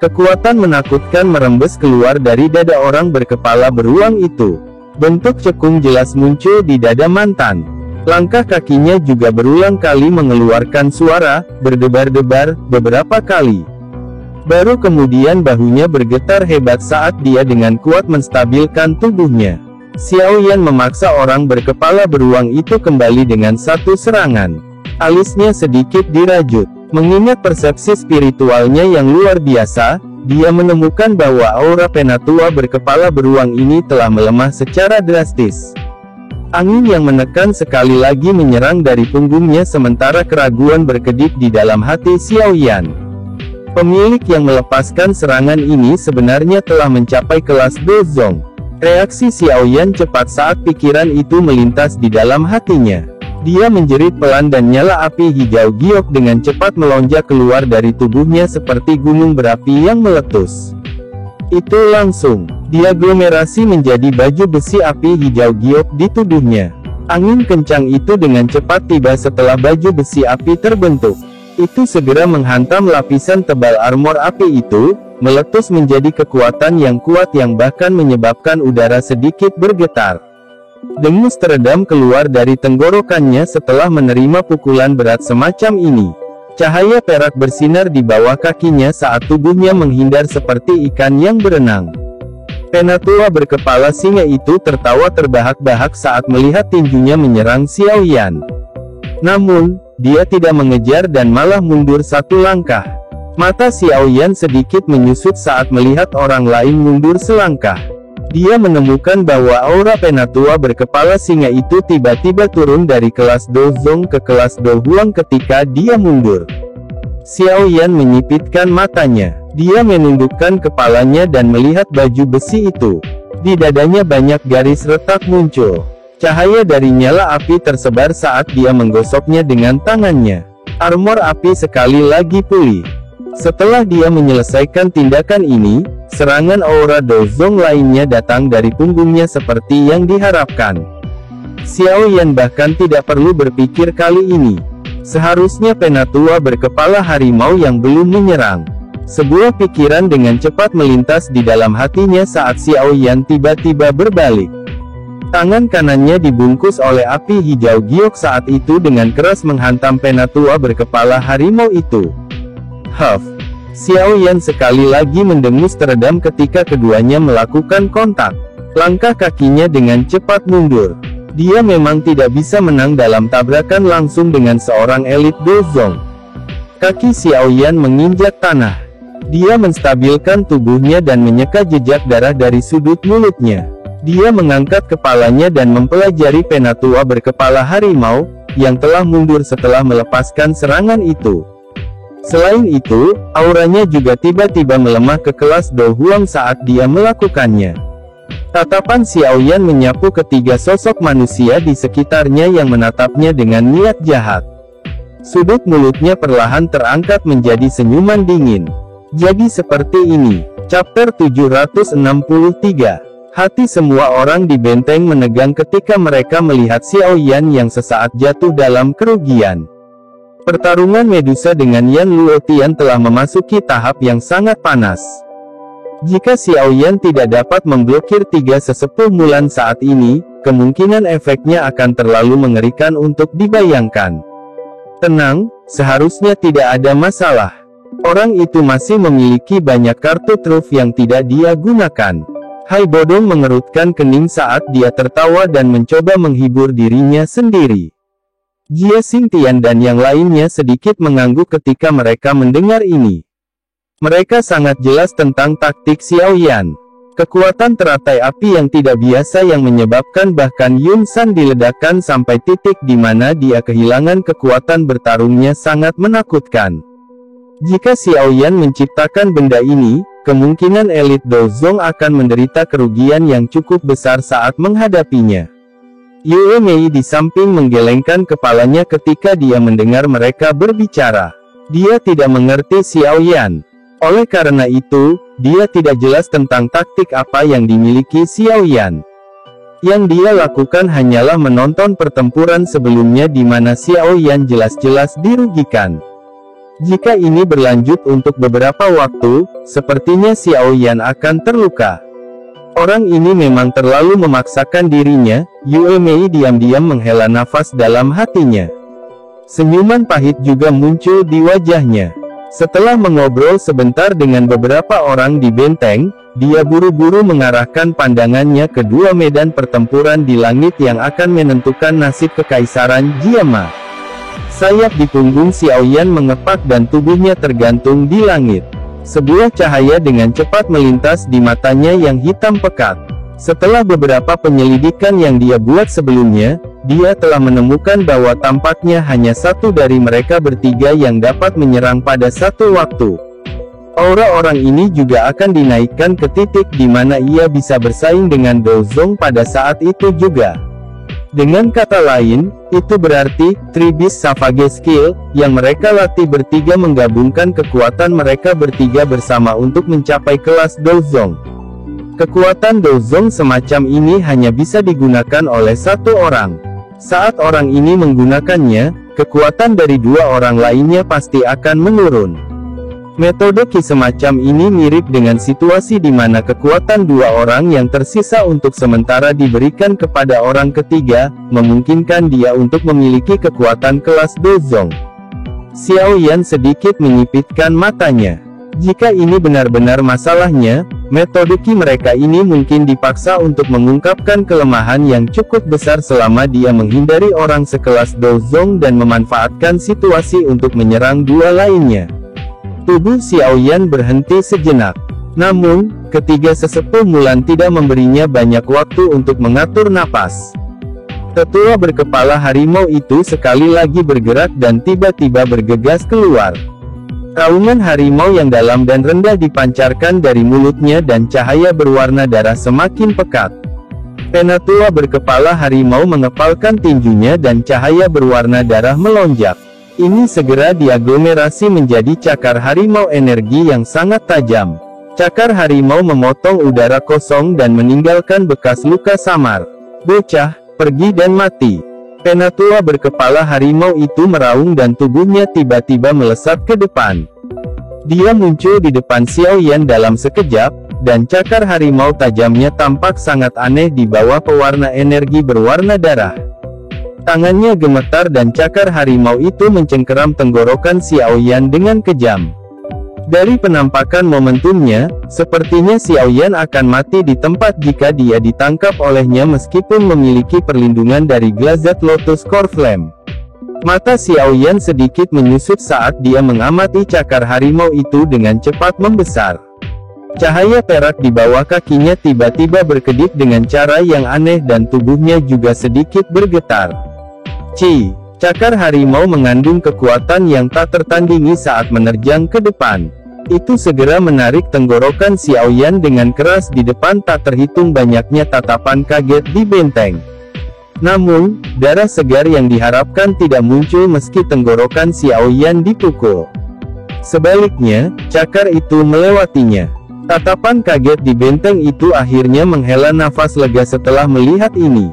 Speaker 1: Kekuatan menakutkan merembes keluar dari dada orang berkepala beruang itu. Bentuk cekung jelas muncul di dada mantan. Langkah kakinya juga berulang kali mengeluarkan suara, berdebar-debar, beberapa kali. Baru kemudian bahunya bergetar hebat saat dia dengan kuat menstabilkan tubuhnya. Xiaoyan memaksa orang berkepala beruang itu kembali dengan satu serangan. Alisnya sedikit dirajut. Mengingat persepsi spiritualnya yang luar biasa, dia menemukan bahwa aura Penatua berkepala beruang ini telah melemah secara drastis. Angin yang menekan sekali lagi menyerang dari punggungnya sementara keraguan berkedip di dalam hati Xiaoyan. Pemilik yang melepaskan serangan ini sebenarnya telah mencapai kelas Dozong. Reaksi Xiaoyan cepat saat pikiran itu melintas di dalam hatinya. Dia menjerit pelan dan nyala api hijau giok dengan cepat melonjak keluar dari tubuhnya seperti gunung berapi yang meletus. Itu langsung diaglomerasi menjadi baju besi api hijau giok di tubuhnya. Angin kencang itu dengan cepat tiba setelah baju besi api terbentuk. Itu segera menghantam lapisan tebal armor api itu, meletus menjadi kekuatan yang kuat yang bahkan menyebabkan udara sedikit bergetar. Dengus teredam keluar dari tenggorokannya setelah menerima pukulan berat semacam ini. Cahaya perak bersinar di bawah kakinya saat tubuhnya menghindar seperti ikan yang berenang. Penatua berkepala singa itu tertawa terbahak-bahak saat melihat tinjunya menyerang Xiaoyan. Namun, dia tidak mengejar dan malah mundur satu langkah. Mata Xiaoyan sedikit menyusut saat melihat orang lain mundur selangkah. Dia menemukan bahwa aura Penatua berkepala singa itu tiba-tiba turun dari kelas Dozong ke kelas Do Huang ketika dia mundur. Xiaoyan menyipitkan matanya. Dia menundukkan kepalanya dan melihat baju besi itu. Di dadanya banyak garis retak muncul. Cahaya dari nyala api tersebar saat dia menggosoknya dengan tangannya. Armor api sekali lagi pulih. Setelah dia menyelesaikan tindakan ini, serangan aura Dozong lainnya datang dari punggungnya seperti yang diharapkan. Xiaoyan bahkan tidak perlu berpikir kali ini. Seharusnya Penatua berkepala harimau yang belum menyerang. Sebuah pikiran dengan cepat melintas di dalam hatinya saat Xiaoyan tiba-tiba berbalik. Tangan kanannya dibungkus oleh api hijau giok saat itu dengan keras menghantam Penatua berkepala harimau itu. Huff. Xiaoyan sekali lagi mendengus teredam ketika keduanya melakukan kontak. Langkah kakinya dengan cepat mundur. Dia memang tidak bisa menang dalam tabrakan langsung dengan seorang elit Dozong. Kaki Xiaoyan menginjak tanah. Dia menstabilkan tubuhnya dan menyeka jejak darah dari sudut mulutnya. Dia mengangkat kepalanya dan mempelajari Penatua berkepala harimau, yang telah mundur setelah melepaskan serangan itu. Selain itu, auranya juga tiba-tiba melemah ke kelas Do Huang saat dia melakukannya. Tatapan Xiaoyan menyapu ketiga sosok manusia di sekitarnya yang menatapnya dengan niat jahat. Sudut mulutnya perlahan terangkat menjadi senyuman dingin. Jadi seperti ini. Chapter 763. Hati semua orang di benteng menegang ketika mereka melihat Xiaoyan yang sesaat jatuh dalam kerugian. Pertarungan Medusa dengan Yan Luotian telah memasuki tahap yang sangat panas. Jika Xiaoyan tidak dapat memblokir tiga sesepuh Mulan saat ini, kemungkinan efeknya akan terlalu mengerikan untuk dibayangkan. Tenang, seharusnya tidak ada masalah. Orang itu masih memiliki banyak kartu truf yang tidak dia gunakan. Hai Bodong mengerutkan kening saat dia tertawa dan mencoba menghibur dirinya sendiri. Jie Xingtian dan yang lainnya sedikit mengangguk ketika mereka mendengar ini. Mereka sangat jelas tentang taktik Xiao Yan. Kekuatan teratai api yang tidak biasa yang menyebabkan bahkan Yun San diledakkan sampai titik di mana dia kehilangan kekuatan bertarungnya sangat menakutkan. Jika Xiao Yan menciptakan benda ini, kemungkinan elit Dozong akan menderita kerugian yang cukup besar saat menghadapinya. Yue Mei di samping menggelengkan kepalanya ketika dia mendengar mereka berbicara. Dia tidak mengerti Xiao Yan. Oleh karena itu, dia tidak jelas tentang taktik apa yang dimiliki Xiao Yan. Yang dia lakukan hanyalah menonton pertempuran sebelumnya di mana Xiao Yan jelas-jelas dirugikan. Jika ini berlanjut untuk beberapa waktu, sepertinya Xiao Yan akan terluka. Orang ini memang terlalu memaksakan dirinya. Yue Mei diam-diam menghela nafas dalam hatinya. Senyuman pahit juga muncul di wajahnya. Setelah mengobrol sebentar dengan beberapa orang di benteng, dia buru-buru mengarahkan pandangannya ke dua medan pertempuran di langit yang akan menentukan nasib kekaisaran Jiama. Sayap di punggung Xiao Yan mengepak dan tubuhnya tergantung di langit. Sebuah cahaya dengan cepat melintas di matanya yang hitam pekat. Setelah beberapa penyelidikan yang dia buat sebelumnya, dia telah menemukan bahwa tampaknya hanya satu dari mereka bertiga yang dapat menyerang pada satu waktu. Aura orang ini juga akan dinaikkan ke titik di mana ia bisa bersaing dengan Dozong pada saat itu juga. Dengan kata lain, itu berarti, Tribis Savage Skill, yang mereka latih bertiga menggabungkan kekuatan mereka bertiga bersama untuk mencapai kelas Dozong. Kekuatan Dozong semacam ini hanya bisa digunakan oleh satu orang. Saat orang ini menggunakannya, kekuatan dari dua orang lainnya pasti akan menurun. Metode Qi semacam ini mirip dengan situasi di mana kekuatan dua orang yang tersisa untuk sementara diberikan kepada orang ketiga, memungkinkan dia untuk memiliki kekuatan kelas Dozong. Xiao Yan sedikit menyipitkan matanya. Jika ini benar-benar masalahnya, metode Qi mereka ini mungkin dipaksa untuk mengungkapkan kelemahan yang cukup besar selama dia menghindari orang sekelas Dozong dan memanfaatkan situasi untuk menyerang dua lainnya. Tubuh Xiao Yan berhenti sejenak. Namun, ketiga sesepuh Mulan tidak memberinya banyak waktu untuk mengatur napas. Tetua berkepala harimau itu sekali lagi bergerak dan tiba-tiba bergegas keluar. Raungan harimau yang dalam dan rendah dipancarkan dari mulutnya dan cahaya berwarna darah semakin pekat. Penatua berkepala harimau mengepalkan tinjunya dan cahaya berwarna darah melonjak. Ini segera diaglomerasi menjadi cakar harimau energi yang sangat tajam. Cakar harimau memotong udara kosong dan meninggalkan bekas luka samar. Bocah, pergi dan mati. Penatua berkepala harimau itu meraung dan tubuhnya tiba-tiba melesat ke depan. Dia muncul di depan Xiao Yan dalam sekejap, dan cakar harimau tajamnya tampak sangat aneh di bawah pewarna energi berwarna darah. Tangannya gemetar dan cakar harimau itu mencengkeram tenggorokan Xiao Yan dengan kejam. Dari penampakan momentumnya, sepertinya Xiao Yan akan mati di tempat jika dia ditangkap olehnya meskipun memiliki perlindungan dari Glazed Lotus Core Flame. Mata Xiao Yan sedikit menyusut saat dia mengamati cakar harimau itu dengan cepat membesar. Cahaya perak di bawah kakinya tiba-tiba berkedip dengan cara yang aneh dan tubuhnya juga sedikit bergetar. Cakar harimau mengandung kekuatan yang tak tertandingi saat menerjang ke depan. Itu segera menarik tenggorokan Xiao Yan dengan keras di depan tak terhitung banyaknya tatapan kaget di benteng. Namun, darah segar yang diharapkan tidak muncul meski tenggorokan Xiao Yan dipukul. Sebaliknya, cakar itu melewatinya. Tatapan kaget di benteng itu akhirnya menghela nafas lega setelah melihat ini.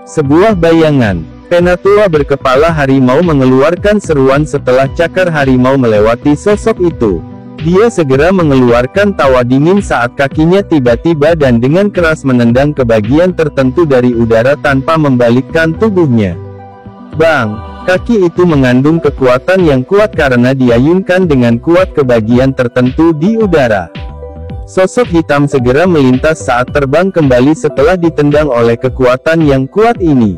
Speaker 1: Sebuah bayangan. Penatua berkepala harimau mengeluarkan seruan setelah cakar harimau melewati sosok itu. Dia segera mengeluarkan tawa dingin saat kakinya tiba-tiba dan dengan keras menendang ke bagian tertentu dari udara tanpa membalikkan tubuhnya. Bang! Kaki itu mengandung kekuatan yang kuat karena diayunkan dengan kuat ke bagian tertentu di udara. Sosok hitam segera melintas saat terbang kembali setelah ditendang oleh kekuatan yang kuat ini.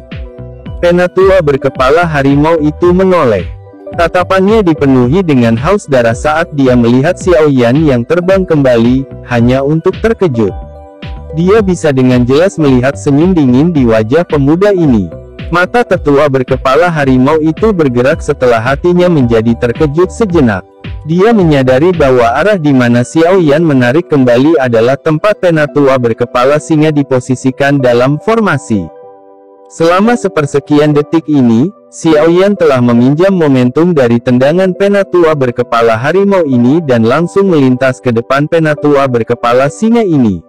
Speaker 1: Penatua berkepala harimau itu menoleh. Tatapannya dipenuhi dengan haus darah saat dia melihat Xiao Yan yang terbang kembali, hanya untuk terkejut. Dia bisa dengan jelas melihat senyum dingin di wajah pemuda ini. Mata tetua berkepala harimau itu bergerak setelah hatinya menjadi terkejut sejenak. Dia menyadari bahwa arah di mana Xiao Yan menarik kembali adalah tempat penatua berkepala singa diposisikan dalam formasi. Selama sepersekian detik ini, Xiao Yan telah meminjam momentum dari tendangan penatua berkepala harimau ini dan langsung melintas ke depan penatua berkepala singa ini.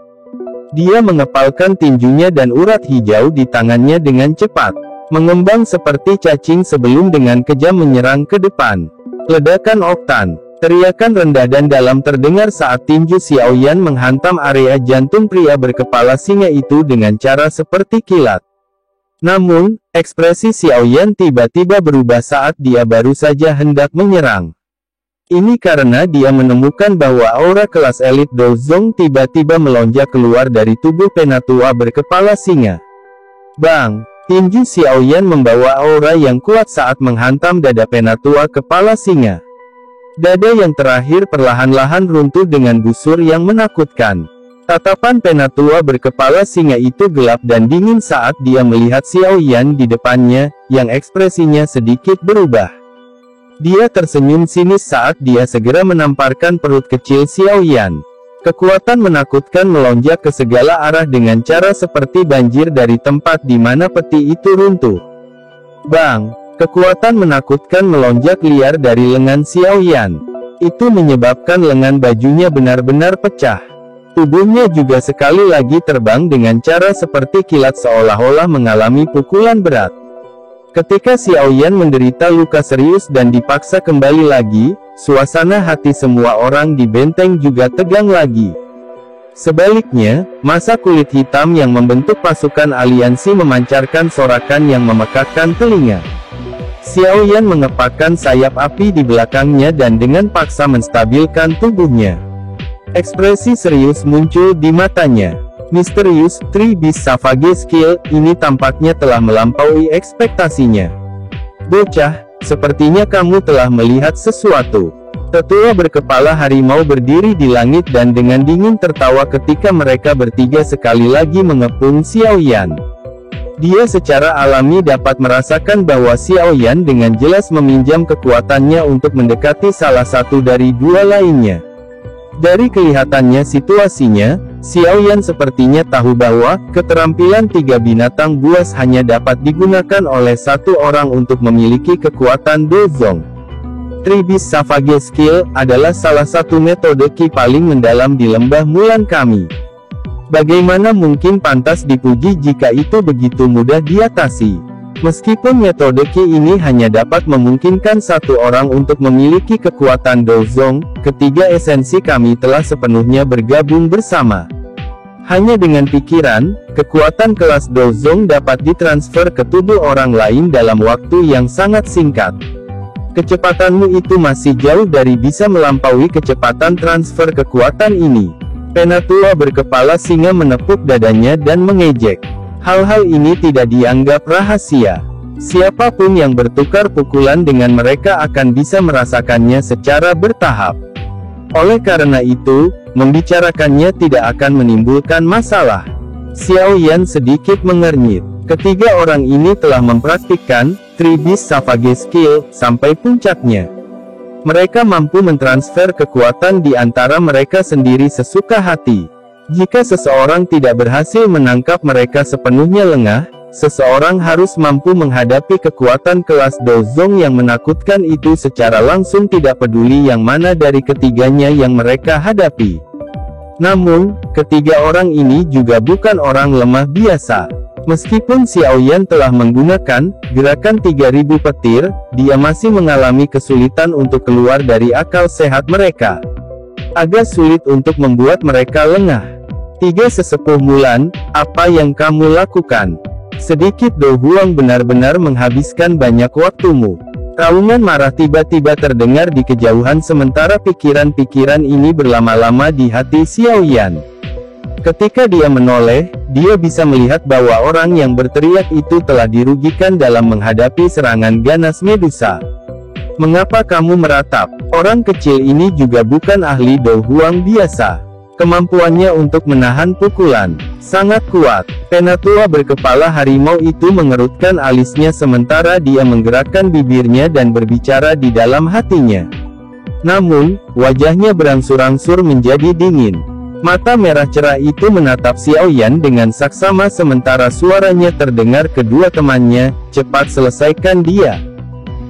Speaker 1: Dia mengepalkan tinjunya dan urat hijau di tangannya dengan cepat, mengembang seperti cacing sebelum dengan kejam menyerang ke depan. Ledakan oktan, teriakan rendah dan dalam terdengar saat tinju Xiao Yan menghantam area jantung pria berkepala singa itu dengan cara seperti kilat. Namun, ekspresi Xiao Yan tiba-tiba berubah saat dia baru saja hendak menyerang. Ini karena dia menemukan bahwa aura kelas elit Dozong tiba-tiba melonjak keluar dari tubuh penatua berkepala singa. Bang! Tinju Xiao Yan membawa aura yang kuat saat menghantam dada penatua kepala singa. Dada yang terakhir perlahan-lahan runtuh dengan busur yang menakutkan. Tatapan penatua berkepala singa itu gelap dan dingin saat dia melihat Xiao Yan di depannya, yang ekspresinya sedikit berubah. Dia tersenyum sinis saat dia segera menamparkan perut kecil Xiao Yan. Kekuatan menakutkan melonjak ke segala arah dengan cara seperti banjir dari tempat di mana peti itu runtuh. Bang! Kekuatan menakutkan melonjak liar dari lengan Xiao Yan. Itu menyebabkan lengan bajunya benar-benar pecah. Tubuhnya juga sekali lagi terbang dengan cara seperti kilat seolah-olah mengalami pukulan berat. Ketika Xiao Yan menderita luka serius dan dipaksa kembali lagi, suasana hati semua orang di benteng juga tegang lagi. Sebaliknya, massa kulit hitam yang membentuk pasukan aliansi memancarkan sorakan yang memekakkan telinga. Xiao Yan mengepakkan sayap api di belakangnya dan dengan paksa menstabilkan tubuhnya. Ekspresi serius muncul di matanya. Misterius, Three Beast Savage Skill, ini tampaknya telah melampaui ekspektasinya. Bocah, sepertinya kamu telah melihat sesuatu. Tetua berkepala harimau berdiri di langit dan dengan dingin tertawa ketika mereka bertiga sekali lagi mengepung Xiao Yan. Dia secara alami dapat merasakan bahwa Xiao Yan dengan jelas meminjam kekuatannya untuk mendekati salah satu dari dua lainnya. Dari kelihatannya situasinya, Xiao Yan sepertinya tahu bahwa keterampilan tiga binatang buas hanya dapat digunakan oleh satu orang untuk memiliki kekuatan Dozong. Three Beast Savage Skill adalah salah satu metode ki paling mendalam di lembah Mulan kami. Bagaimana mungkin pantas dipuji jika itu begitu mudah diatasi? Meskipun metode ki ini hanya dapat memungkinkan satu orang untuk memiliki kekuatan Dozong, ketiga esensi kami telah sepenuhnya bergabung bersama. Hanya dengan pikiran, kekuatan kelas Dozong dapat ditransfer ke tubuh orang lain dalam waktu yang sangat singkat. Kecepatanmu itu masih jauh dari bisa melampaui kecepatan transfer kekuatan ini. Penatua berkepala singa menepuk dadanya dan mengejek. Hal-hal ini tidak dianggap rahasia. Siapapun yang bertukar pukulan dengan mereka akan bisa merasakannya secara bertahap. Oleh karena itu, membicarakannya tidak akan menimbulkan masalah. Xiao Yan sedikit mengernyit. Ketiga orang ini telah mempraktikkan Three Beast Savage Skill sampai puncaknya. Mereka mampu mentransfer kekuatan di antara mereka sendiri sesuka hati. Jika seseorang tidak berhasil menangkap mereka sepenuhnya lengah, seseorang harus mampu menghadapi kekuatan kelas Dozong yang menakutkan itu secara langsung tidak peduli yang mana dari ketiganya yang mereka hadapi. Namun, ketiga orang ini juga bukan orang lemah biasa. Meskipun Xiao Yan telah menggunakan gerakan 3000 petir, dia masih mengalami kesulitan untuk keluar dari akal sehat mereka. Agak sulit untuk membuat mereka lengah. Tiga sesepuh Mulan, apa yang kamu lakukan? Sedikit Do Huang benar-benar menghabiskan banyak waktumu. Raungan marah tiba-tiba terdengar di kejauhan sementara pikiran-pikiran ini berlama-lama di hati Xiao Yan. Ketika dia menoleh, dia bisa melihat bahwa orang yang berteriak itu telah dirugikan dalam menghadapi serangan ganas Medusa. Mengapa kamu meratap? Orang kecil ini juga bukan ahli Do Huang biasa. Kemampuannya untuk menahan pukulan sangat kuat. Penatua berkepala harimau itu mengerutkan alisnya sementara dia menggerakkan bibirnya dan berbicara di dalam hatinya. Namun, wajahnya berangsur-angsur menjadi dingin. Mata merah cerah itu menatap Xiao Yan dengan saksama sementara suaranya terdengar kedua temannya, cepat selesaikan dia.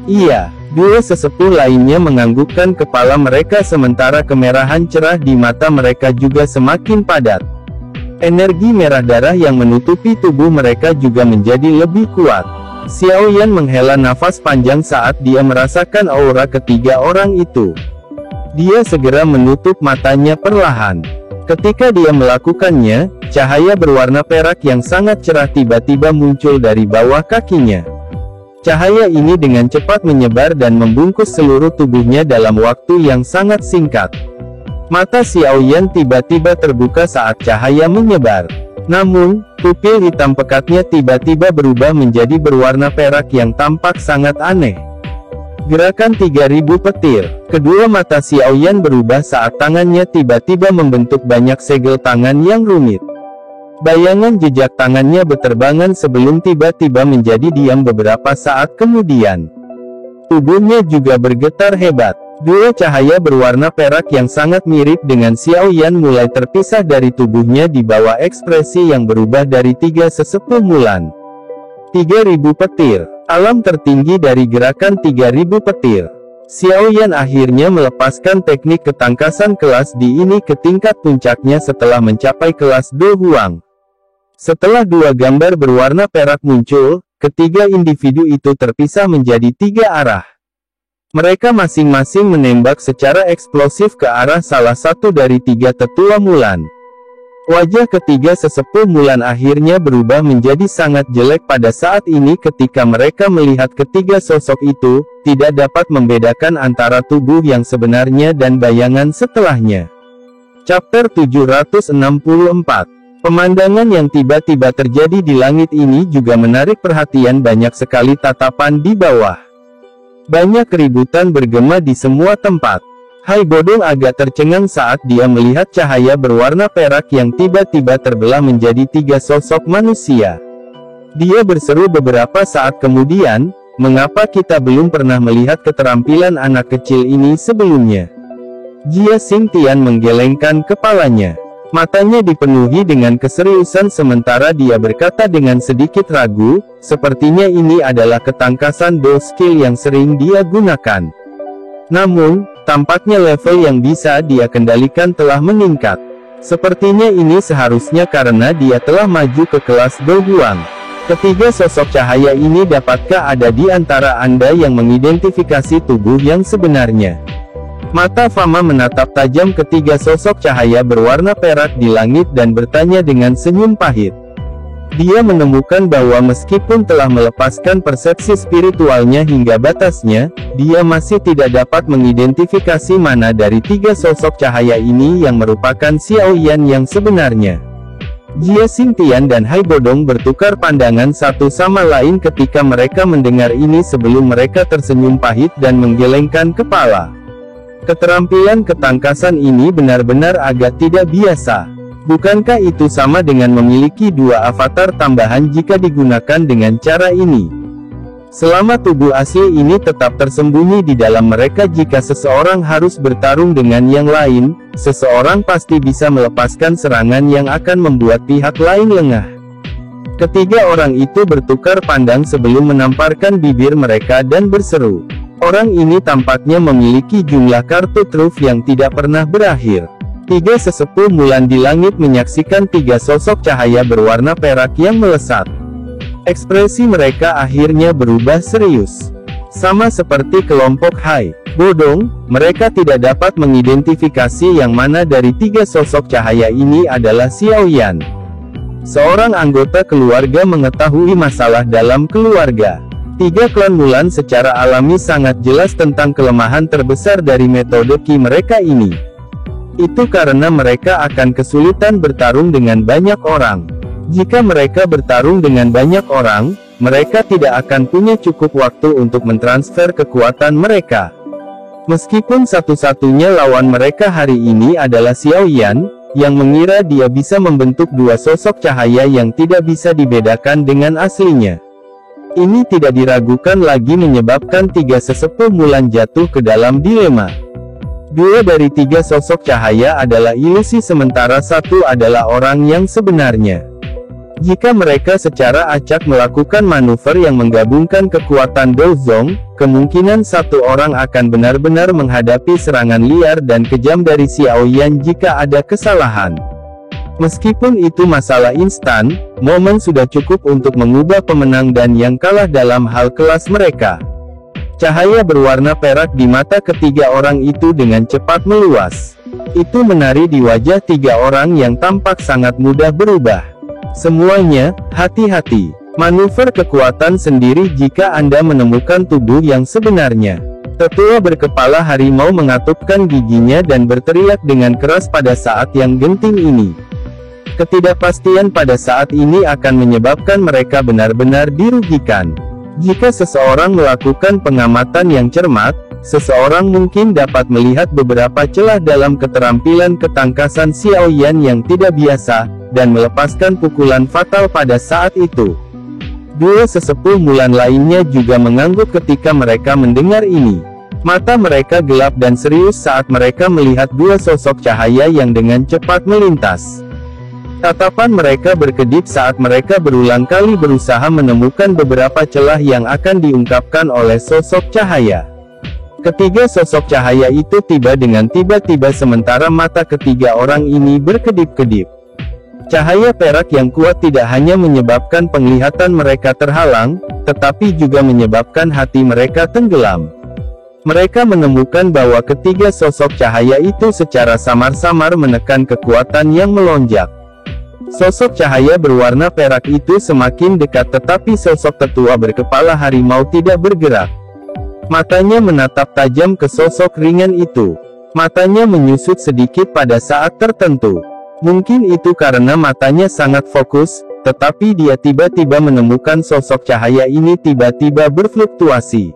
Speaker 1: Iya, dua sesepuh lainnya menganggukkan kepala mereka sementara kemerahan cerah di mata mereka juga semakin padat. Energi merah darah yang menutupi tubuh mereka juga menjadi lebih kuat. Xiao Yan menghela nafas panjang saat dia merasakan aura ketiga orang itu. Dia segera menutup matanya perlahan. Ketika dia melakukannya, cahaya berwarna perak yang sangat cerah tiba-tiba muncul dari bawah kakinya. Cahaya ini dengan cepat menyebar dan membungkus seluruh tubuhnya dalam waktu yang sangat singkat. Mata Xiao Yan tiba-tiba terbuka saat cahaya menyebar. Namun, pupil hitam pekatnya tiba-tiba berubah menjadi berwarna perak yang tampak sangat aneh. Gerakan 3000 petir. Kedua mata Xiao Yan berubah saat tangannya tiba-tiba membentuk banyak segel tangan yang rumit. Bayangan jejak tangannya berterbangan sebelum tiba-tiba menjadi diam beberapa saat kemudian. Tubuhnya juga bergetar hebat. Dua cahaya berwarna perak yang sangat mirip dengan Xiao Yan mulai terpisah dari tubuhnya di bawah ekspresi yang berubah dari tiga sesepuh Mulan. 3000 petir. Alam tertinggi dari gerakan 3000 petir. Xiao Yan akhirnya melepaskan teknik ketangkasan kelas D ini ke tingkat puncaknya setelah mencapai kelas Do Huang. Setelah dua gambar berwarna perak muncul, ketiga individu itu terpisah menjadi tiga arah. Mereka masing-masing menembak secara eksplosif ke arah salah satu dari tiga tetua Mulan. Wajah ketiga sesepuh Mulan akhirnya berubah menjadi sangat jelek pada saat ini ketika mereka melihat ketiga sosok itu, tidak dapat membedakan antara tubuh yang sebenarnya dan bayangan setelahnya. Chapter 764. Pemandangan yang tiba-tiba terjadi di langit ini juga menarik perhatian banyak sekali tatapan di bawah. Banyak keributan bergema di semua tempat. Hai Bodong agak tercengang saat dia melihat cahaya berwarna perak yang tiba-tiba terbelah menjadi tiga sosok manusia. Dia berseru beberapa saat kemudian, mengapa kita belum pernah melihat keterampilan anak kecil ini sebelumnya? Jia Xingtian menggelengkan kepalanya. Matanya dipenuhi dengan keseriusan sementara dia berkata dengan sedikit ragu, sepertinya ini adalah ketangkasan Do skill yang sering dia gunakan. Namun, tampaknya level yang bisa dia kendalikan telah meningkat. Sepertinya ini seharusnya karena dia telah maju ke kelas Do Huang. Ketiga sosok cahaya ini dapatkah ada di antara Anda yang mengidentifikasi tubuh yang sebenarnya? Mata Fama menatap tajam ketiga sosok cahaya berwarna perak di langit dan bertanya dengan senyum pahit. Dia menemukan bahwa meskipun telah melepaskan persepsi spiritualnya hingga batasnya, dia masih tidak dapat mengidentifikasi mana dari tiga sosok cahaya ini yang merupakan Xiao Yan yang sebenarnya. Jia Xingtian dan Hai Bodong bertukar pandangan satu sama lain ketika mereka mendengar ini sebelum mereka tersenyum pahit dan menggelengkan kepala. Keterampilan ketangkasan ini benar-benar agak tidak biasa. Bukankah itu sama dengan memiliki dua avatar tambahan jika digunakan dengan cara ini? Selama tubuh asli ini tetap tersembunyi di dalam mereka, jika seseorang harus bertarung dengan yang lain, seseorang pasti bisa melepaskan serangan yang akan membuat pihak lain lengah. Ketiga orang itu bertukar pandang sebelum menamparkan bibir mereka dan berseru. Orang ini tampaknya memiliki jumlah kartu truf yang tidak pernah berakhir. Tiga sesepuh Mulan di langit menyaksikan tiga sosok cahaya berwarna perak yang melesat. Ekspresi mereka akhirnya berubah serius. Sama seperti kelompok Hai Bodong, mereka tidak dapat mengidentifikasi yang mana dari tiga sosok cahaya ini adalah Xiao Yan. Seorang anggota keluarga mengetahui masalah dalam keluarga. Tiga klan Mulan secara alami sangat jelas tentang kelemahan terbesar dari metode Qi mereka ini. Itu karena mereka akan kesulitan bertarung dengan banyak orang. Jika mereka bertarung dengan banyak orang, mereka tidak akan punya cukup waktu untuk mentransfer kekuatan mereka. Meskipun satu-satunya lawan mereka hari ini adalah Xiao Yan, yang mengira dia bisa membentuk dua sosok cahaya yang tidak bisa dibedakan dengan aslinya. Ini tidak diragukan lagi menyebabkan tiga sesepuh Mulan jatuh ke dalam dilema. Dua dari tiga sosok cahaya adalah ilusi sementara satu adalah orang yang sebenarnya. Jika mereka secara acak melakukan manuver yang menggabungkan kekuatan Dozong, kemungkinan satu orang akan benar-benar menghadapi serangan liar dan kejam dari Xiao Yan jika ada kesalahan. Meskipun itu masalah instan, momen sudah cukup untuk mengubah pemenang dan yang kalah dalam hal kelas mereka. Cahaya berwarna perak di mata ketiga orang itu dengan cepat meluas. Itu menari di wajah tiga orang yang tampak sangat mudah berubah. Semuanya, hati-hati. Manuver kekuatan sendiri jika Anda menemukan tubuh yang sebenarnya. Tetua berkepala harimau mengatupkan giginya dan berteriak dengan keras pada saat yang genting ini. Ketidakpastian pada saat ini akan menyebabkan mereka benar-benar dirugikan. Jika seseorang melakukan pengamatan yang cermat, seseorang mungkin dapat melihat beberapa celah dalam keterampilan ketangkasan Xiao Yan yang tidak biasa, dan melepaskan pukulan fatal pada saat itu. Dua sesepuh Mulan lainnya juga mengangguk ketika mereka mendengar ini. Mata mereka gelap dan serius saat mereka melihat dua sosok cahaya yang dengan cepat melintas. Tatapan mereka berkedip saat mereka berulang kali berusaha menemukan beberapa celah yang akan diungkapkan oleh sosok cahaya. Ketiga sosok cahaya itu tiba dengan tiba-tiba sementara mata ketiga orang ini berkedip-kedip. Cahaya perak yang kuat tidak hanya menyebabkan penglihatan mereka terhalang, tetapi juga menyebabkan hati mereka tenggelam. Mereka menemukan bahwa ketiga sosok cahaya itu secara samar-samar menekan kekuatan yang melonjak. Sosok cahaya berwarna perak itu semakin dekat tetapi sosok tetua berkepala harimau tidak bergerak. Matanya menatap tajam ke sosok ringan itu. Matanya menyusut sedikit pada saat tertentu. Mungkin itu karena matanya sangat fokus, tetapi dia tiba-tiba menemukan sosok cahaya ini tiba-tiba berfluktuasi.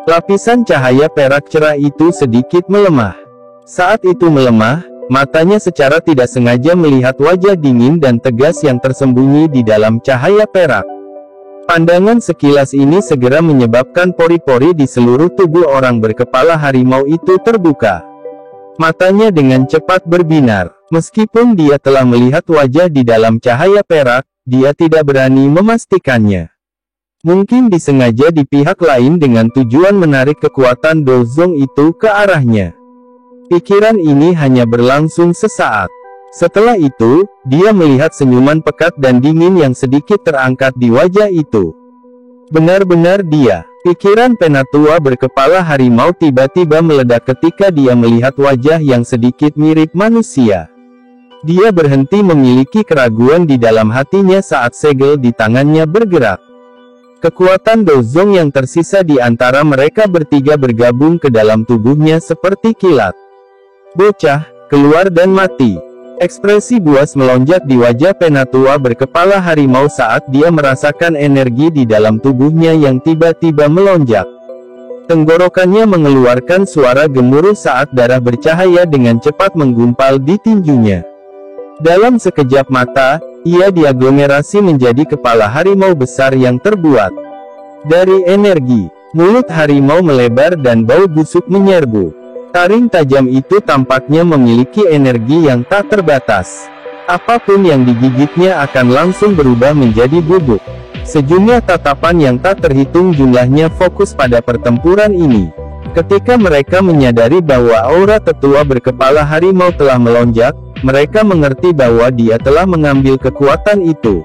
Speaker 1: Lapisan cahaya perak cerah itu sedikit melemah. Saat itu melemah, matanya secara tidak sengaja melihat wajah dingin dan tegas yang tersembunyi di dalam cahaya perak. Pandangan sekilas ini segera menyebabkan pori-pori di seluruh tubuh orang berkepala harimau itu terbuka. Matanya dengan cepat berbinar. Meskipun dia telah melihat wajah di dalam cahaya perak, dia tidak berani memastikannya. Mungkin disengaja di pihak lain dengan tujuan menarik kekuatan Dozong itu ke arahnya. Pikiran ini hanya berlangsung sesaat. Setelah itu, dia melihat senyuman pekat dan dingin yang sedikit terangkat di wajah itu. Benar-benar dia. Pikiran penatua berkepala harimau tiba-tiba meledak ketika dia melihat wajah yang sedikit mirip manusia. Dia berhenti memiliki keraguan di dalam hatinya saat segel di tangannya bergerak. Kekuatan Dozong yang tersisa di antara mereka bertiga bergabung ke dalam tubuhnya seperti kilat. Bocah, keluar dan mati. Ekspresi buas melonjak di wajah penatua berkepala harimau saat dia merasakan energi di dalam tubuhnya yang tiba-tiba melonjak. Tenggorokannya mengeluarkan suara gemuruh saat darah bercahaya dengan cepat menggumpal di tinjunya. Dalam sekejap mata, ia diaglomerasi menjadi kepala harimau besar yang terbuat dari energi. Mulut harimau melebar dan bau busuk menyerbu. Taring tajam itu tampaknya memiliki energi yang tak terbatas. Apapun yang digigitnya akan langsung berubah menjadi bubuk. Sejumlah tatapan yang tak terhitung jumlahnya fokus pada pertempuran ini. Ketika mereka menyadari bahwa aura tetua berkepala harimau telah melonjak, mereka mengerti bahwa dia telah mengambil kekuatan itu.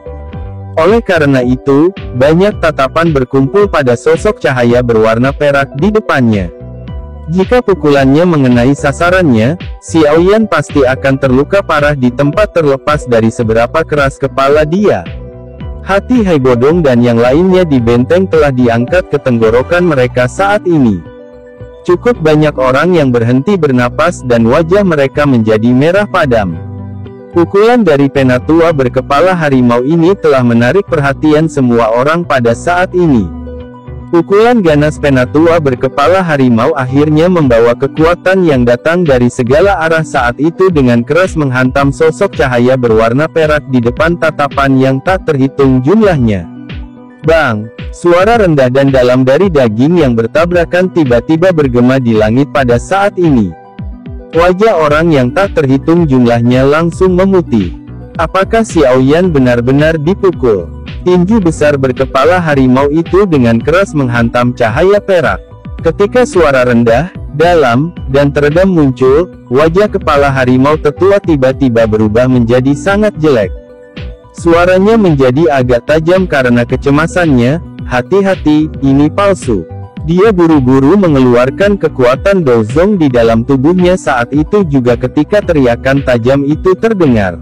Speaker 1: Oleh karena itu, banyak tatapan berkumpul pada sosok cahaya berwarna perak di depannya. Jika pukulannya mengenai sasarannya, Xiao Yan pasti akan terluka parah di tempat terlepas dari seberapa keras kepala dia. Hati Haibodong dan yang lainnya di benteng telah diangkat ke tenggorokan mereka saat ini. Cukup banyak orang yang berhenti bernapas dan wajah mereka menjadi merah padam. Pukulan dari Penatua berkepala harimau ini telah menarik perhatian semua orang pada saat ini. Pukulan ganas Penatua berkepala harimau akhirnya membawa kekuatan yang datang dari segala arah saat itu dengan keras menghantam sosok cahaya berwarna perak di depan tatapan yang tak terhitung jumlahnya. Bang! Suara rendah dan dalam dari daging yang bertabrakan tiba-tiba bergema di langit pada saat ini. Wajah orang yang tak terhitung jumlahnya langsung memutih. Apakah Xiao Yan benar-benar dipukul? Tinju besar berkepala harimau itu dengan keras menghantam cahaya perak. Ketika suara rendah, dalam, dan teredam muncul, wajah kepala harimau tetua tiba-tiba berubah menjadi sangat jelek. Suaranya menjadi agak tajam karena kecemasannya. Hati-hati, ini palsu. Dia buru-buru mengeluarkan kekuatan Dozong di dalam tubuhnya saat itu juga ketika teriakan tajam itu terdengar.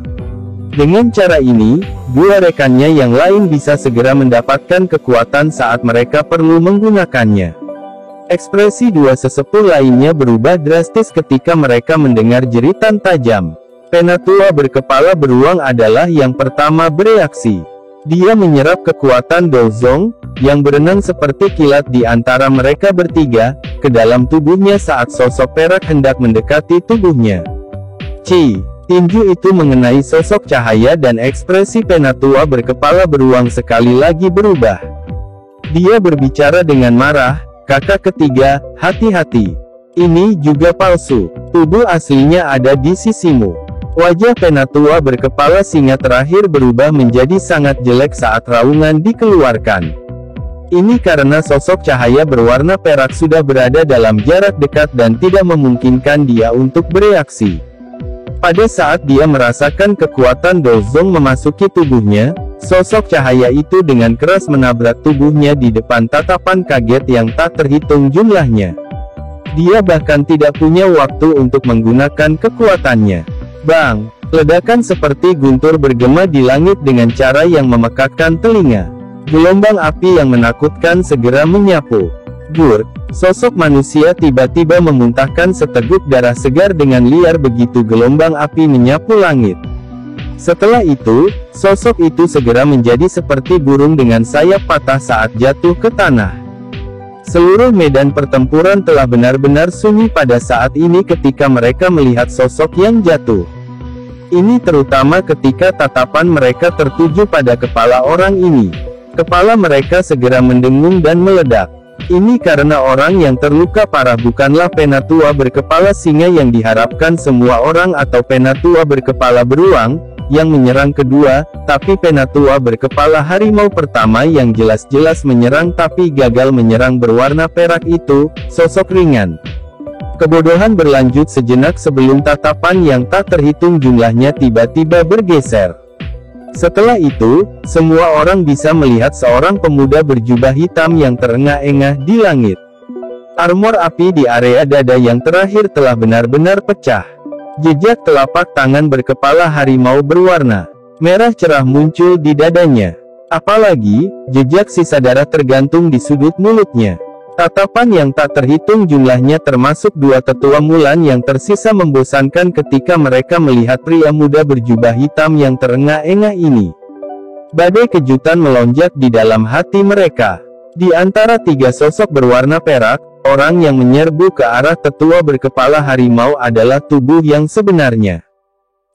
Speaker 1: Dengan cara ini, dua rekannya yang lain bisa segera mendapatkan kekuatan saat mereka perlu menggunakannya. Ekspresi dua sesepuh lainnya berubah drastis ketika mereka mendengar jeritan tajam. Penatua berkepala beruang adalah yang pertama bereaksi. Dia menyerap kekuatan Dozong, yang berenang seperti kilat di antara mereka bertiga, ke dalam tubuhnya saat sosok perak hendak mendekati tubuhnya. Tinju itu mengenai sosok cahaya dan ekspresi Penatua berkepala beruang sekali lagi berubah. Dia berbicara dengan marah, "Kakak ketiga, hati-hati. Ini juga palsu. Tubuh aslinya ada di sisimu." Wajah Penatua berkepala singa terakhir berubah menjadi sangat jelek saat raungan dikeluarkan. Ini karena sosok cahaya berwarna perak sudah berada dalam jarak dekat dan tidak memungkinkan dia untuk bereaksi. Pada saat dia merasakan kekuatan Dozong memasuki tubuhnya, sosok cahaya itu dengan keras menabrak tubuhnya di depan tatapan kaget yang tak terhitung jumlahnya. Dia bahkan tidak punya waktu untuk menggunakan kekuatannya. Bang! Ledakan seperti guntur bergema di langit dengan cara yang memekakkan telinga. Gelombang api yang menakutkan segera menyapu. Gur! Sosok manusia tiba-tiba memuntahkan seteguk darah segar dengan liar begitu gelombang api menyapu langit. Setelah itu, sosok itu segera menjadi seperti burung dengan sayap patah saat jatuh ke tanah. Seluruh medan pertempuran telah benar-benar sunyi pada saat ini ketika mereka melihat sosok yang jatuh. Ini terutama ketika tatapan mereka tertuju pada kepala orang ini. Kepala mereka segera mendengung dan meledak. Ini karena orang yang terluka parah bukanlah Penatua berkepala singa yang diharapkan semua orang atau Penatua berkepala beruang, yang menyerang kedua, tapi Penatua berkepala harimau pertama yang jelas-jelas menyerang tapi gagal menyerang berwarna perak itu, sosok ringan. Kebodohan berlanjut sejenak sebelum tatapan yang tak terhitung jumlahnya tiba-tiba bergeser. Setelah itu, semua orang bisa melihat seorang pemuda berjubah hitam yang terengah-engah di langit. Armor api di area dada yang terakhir telah benar-benar pecah. Jejak telapak tangan berkepala harimau berwarna merah cerah muncul di dadanya. Apalagi, jejak sisa darah tergantung di sudut mulutnya. Tatapan yang tak terhitung jumlahnya termasuk dua tetua mulan yang tersisa membosankan ketika mereka melihat pria muda berjubah hitam yang terengah-engah ini. Badai kejutan melonjak di dalam hati mereka. Di antara tiga sosok berwarna perak, orang yang menyerbu ke arah tetua berkepala harimau adalah tubuh yang sebenarnya.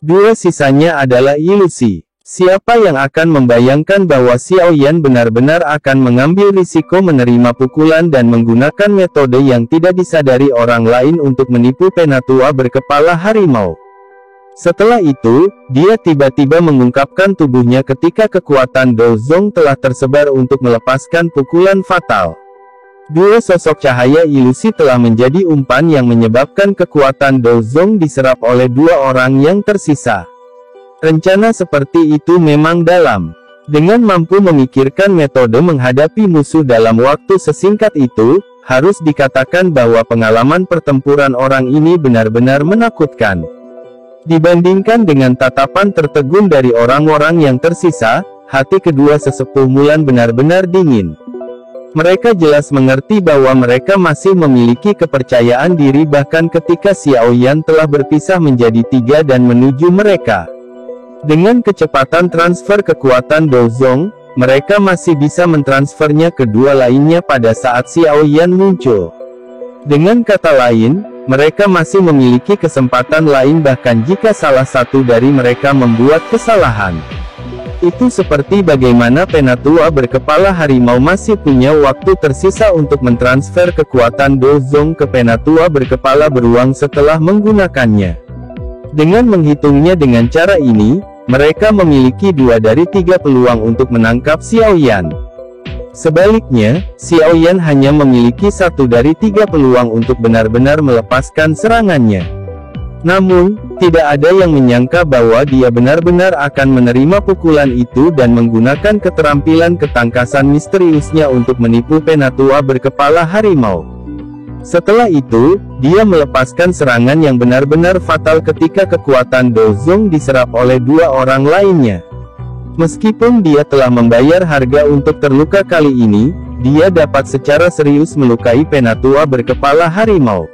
Speaker 1: Dua sisanya adalah ilusi. Siapa yang akan membayangkan bahwa Xiao Yan benar-benar akan mengambil risiko menerima pukulan dan menggunakan metode yang tidak disadari orang lain untuk menipu Penatua berkepala harimau. Setelah itu, dia tiba-tiba mengungkapkan tubuhnya ketika kekuatan Dozong telah tersebar untuk melepaskan pukulan fatal. Dua sosok cahaya ilusi telah menjadi umpan yang menyebabkan kekuatan Dozong diserap oleh dua orang yang tersisa. Rencana seperti itu memang dalam. Dengan mampu memikirkan metode menghadapi musuh dalam waktu sesingkat itu, harus dikatakan bahwa pengalaman pertempuran orang ini benar-benar menakutkan. Dibandingkan dengan tatapan tertegun dari orang-orang yang tersisa, hati kedua sesepuh Mulan benar-benar dingin. Mereka jelas mengerti bahwa mereka masih memiliki kepercayaan diri bahkan ketika Xiao Yan telah berpisah menjadi tiga dan menuju mereka. Dengan kecepatan transfer kekuatan Dozong, mereka masih bisa mentransfernya ke dua lainnya pada saat Xiao Yan muncul. Dengan kata lain, mereka masih memiliki kesempatan lain bahkan jika salah satu dari mereka membuat kesalahan. Itu seperti bagaimana Penatua berkepala harimau masih punya waktu tersisa untuk mentransfer kekuatan Dozong ke Penatua berkepala beruang setelah menggunakannya. Dengan menghitungnya dengan cara ini, mereka memiliki 2 dari 3 peluang untuk menangkap Xiao Yan. Sebaliknya, Xiao Yan hanya memiliki 1 dari 3 peluang untuk benar-benar melepaskan serangannya. Namun, tidak ada yang menyangka bahwa dia benar-benar akan menerima pukulan itu dan menggunakan keterampilan ketangkasan misteriusnya untuk menipu Penatua berkepala harimau. Setelah itu, dia melepaskan serangan yang benar-benar fatal ketika kekuatan Dozong diserap oleh 2 orang lainnya. Meskipun dia telah membayar harga untuk terluka kali ini, dia dapat secara serius melukai Penatua berkepala harimau.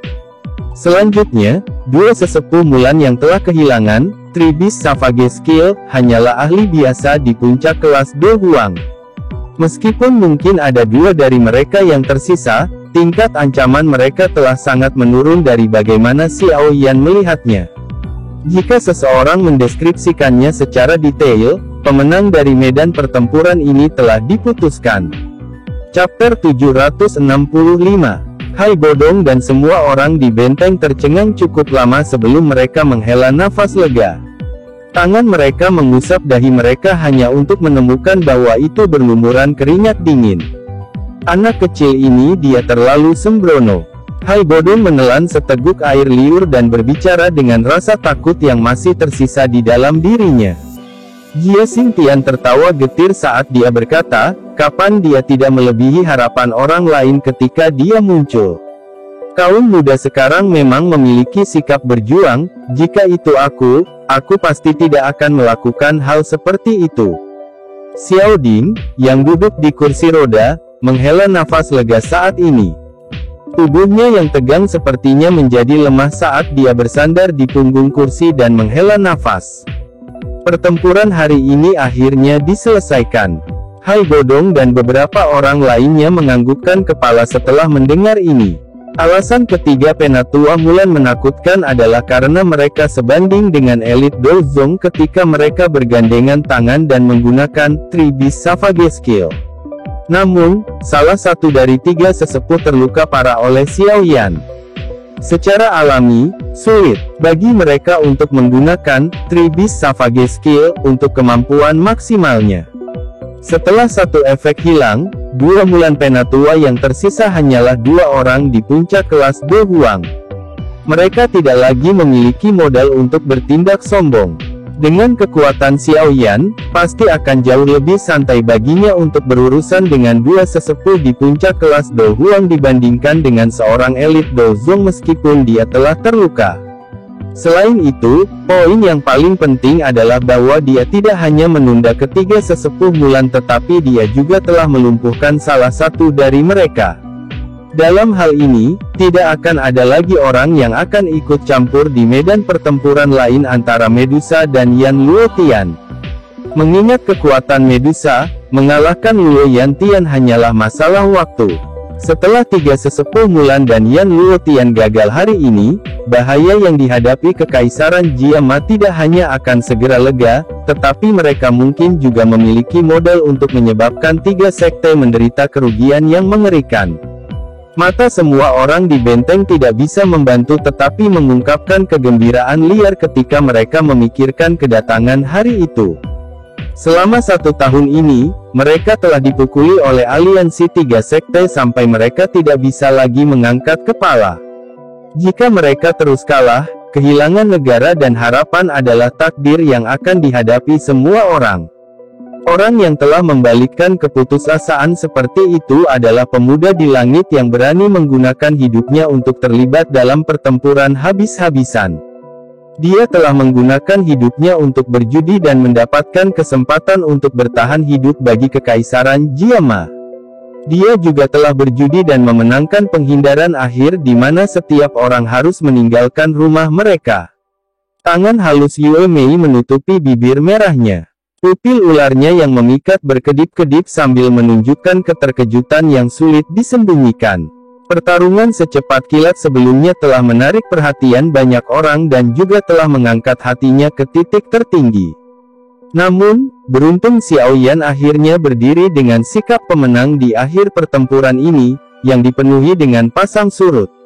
Speaker 1: Selanjutnya, 2 sesepuh Mulan yang telah kehilangan Tribis Savage Skill, hanyalah ahli biasa di puncak kelas Do Huang. Meskipun mungkin ada 2 dari mereka yang tersisa, tingkat ancaman mereka telah sangat menurun dari bagaimana Xiao Yan melihatnya. Jika seseorang mendeskripsikannya secara detail, pemenang dari medan pertempuran ini telah diputuskan. Chapter 765. Hai Bodong dan semua orang di benteng tercengang cukup lama sebelum mereka menghela nafas lega. Tangan mereka mengusap dahi mereka hanya untuk menemukan bahwa itu berlumuran keringat dingin. Anak kecil ini dia terlalu sembrono. Hai Bodong menelan seteguk air liur dan berbicara dengan rasa takut yang masih tersisa di dalam dirinya. Jie Xingtian tertawa getir saat dia berkata, kapan dia tidak melebihi harapan orang lain ketika dia muncul. Kaum muda sekarang memang memiliki sikap berjuang, jika itu aku pasti tidak akan melakukan hal seperti itu. Xiao Ding, yang duduk di kursi roda, menghela nafas lega saat ini. Tubuhnya yang tegang sepertinya menjadi lemah saat dia bersandar di punggung kursi dan menghela nafas. Pertempuran hari ini akhirnya diselesaikan. Hai Bodong dan beberapa orang lainnya menganggukkan kepala setelah mendengar ini. Alasan ketiga Penatua Mulan menakutkan adalah karena mereka sebanding dengan elit Dozong ketika mereka bergandengan tangan dan menggunakan Tribis Savage Skill. Namun, salah satu dari 3 sesepuh terluka parah oleh Xiao Yan. Secara alami, sulit bagi mereka untuk menggunakan Tribis Savage Skill untuk kemampuan maksimalnya. Setelah satu efek hilang, 2 Mulan Penatua yang tersisa hanyalah 2 orang di puncak kelas Do Huang. Mereka tidak lagi memiliki modal untuk bertindak sombong. Dengan kekuatan Xiao Yan, pasti akan jauh lebih santai baginya untuk berurusan dengan 2 sesepuh di puncak kelas Do Huang dibandingkan dengan seorang elit Dozong meskipun dia telah terluka. Selain itu, poin yang paling penting adalah bahwa dia tidak hanya menunda ketiga sesepuh Mulan tetapi dia juga telah melumpuhkan salah satu dari mereka. Dalam hal ini, tidak akan ada lagi orang yang akan ikut campur di medan pertempuran lain antara Medusa dan Yan Luotian. Mengingat kekuatan Medusa, mengalahkan Luotian hanyalah masalah waktu. Setelah 3 sesepuh Mulan dan Yan Luotian gagal hari ini, bahaya yang dihadapi Kekaisaran Jiama tidak hanya akan segera lega, tetapi mereka mungkin juga memiliki modal untuk menyebabkan 3 sekte menderita kerugian yang mengerikan. Mata semua orang di benteng tidak bisa membantu tetapi mengungkapkan kegembiraan liar ketika mereka memikirkan kedatangan hari itu. Selama 1 tahun ini, mereka telah dipukuli oleh aliansi 3 sekte sampai mereka tidak bisa lagi mengangkat kepala. Jika mereka terus kalah, kehilangan negara dan harapan adalah takdir yang akan dihadapi semua orang. Orang yang telah membalikkan keputusasaan seperti itu adalah pemuda di langit yang berani menggunakan hidupnya untuk terlibat dalam pertempuran habis-habisan. Dia telah menggunakan hidupnya untuk berjudi dan mendapatkan kesempatan untuk bertahan hidup bagi Kekaisaran Jiama. Dia juga telah berjudi dan memenangkan penghindaran akhir di mana setiap orang harus meninggalkan rumah mereka. Tangan halus Yue Mei menutupi bibir merahnya. Pupil ularnya yang memikat berkedip-kedip sambil menunjukkan keterkejutan yang sulit disembunyikan. Pertarungan secepat kilat sebelumnya telah menarik perhatian banyak orang dan juga telah mengangkat hatinya ke titik tertinggi. Namun, beruntung Xiao Yan akhirnya berdiri dengan sikap pemenang di akhir pertempuran ini, yang dipenuhi dengan pasang surut.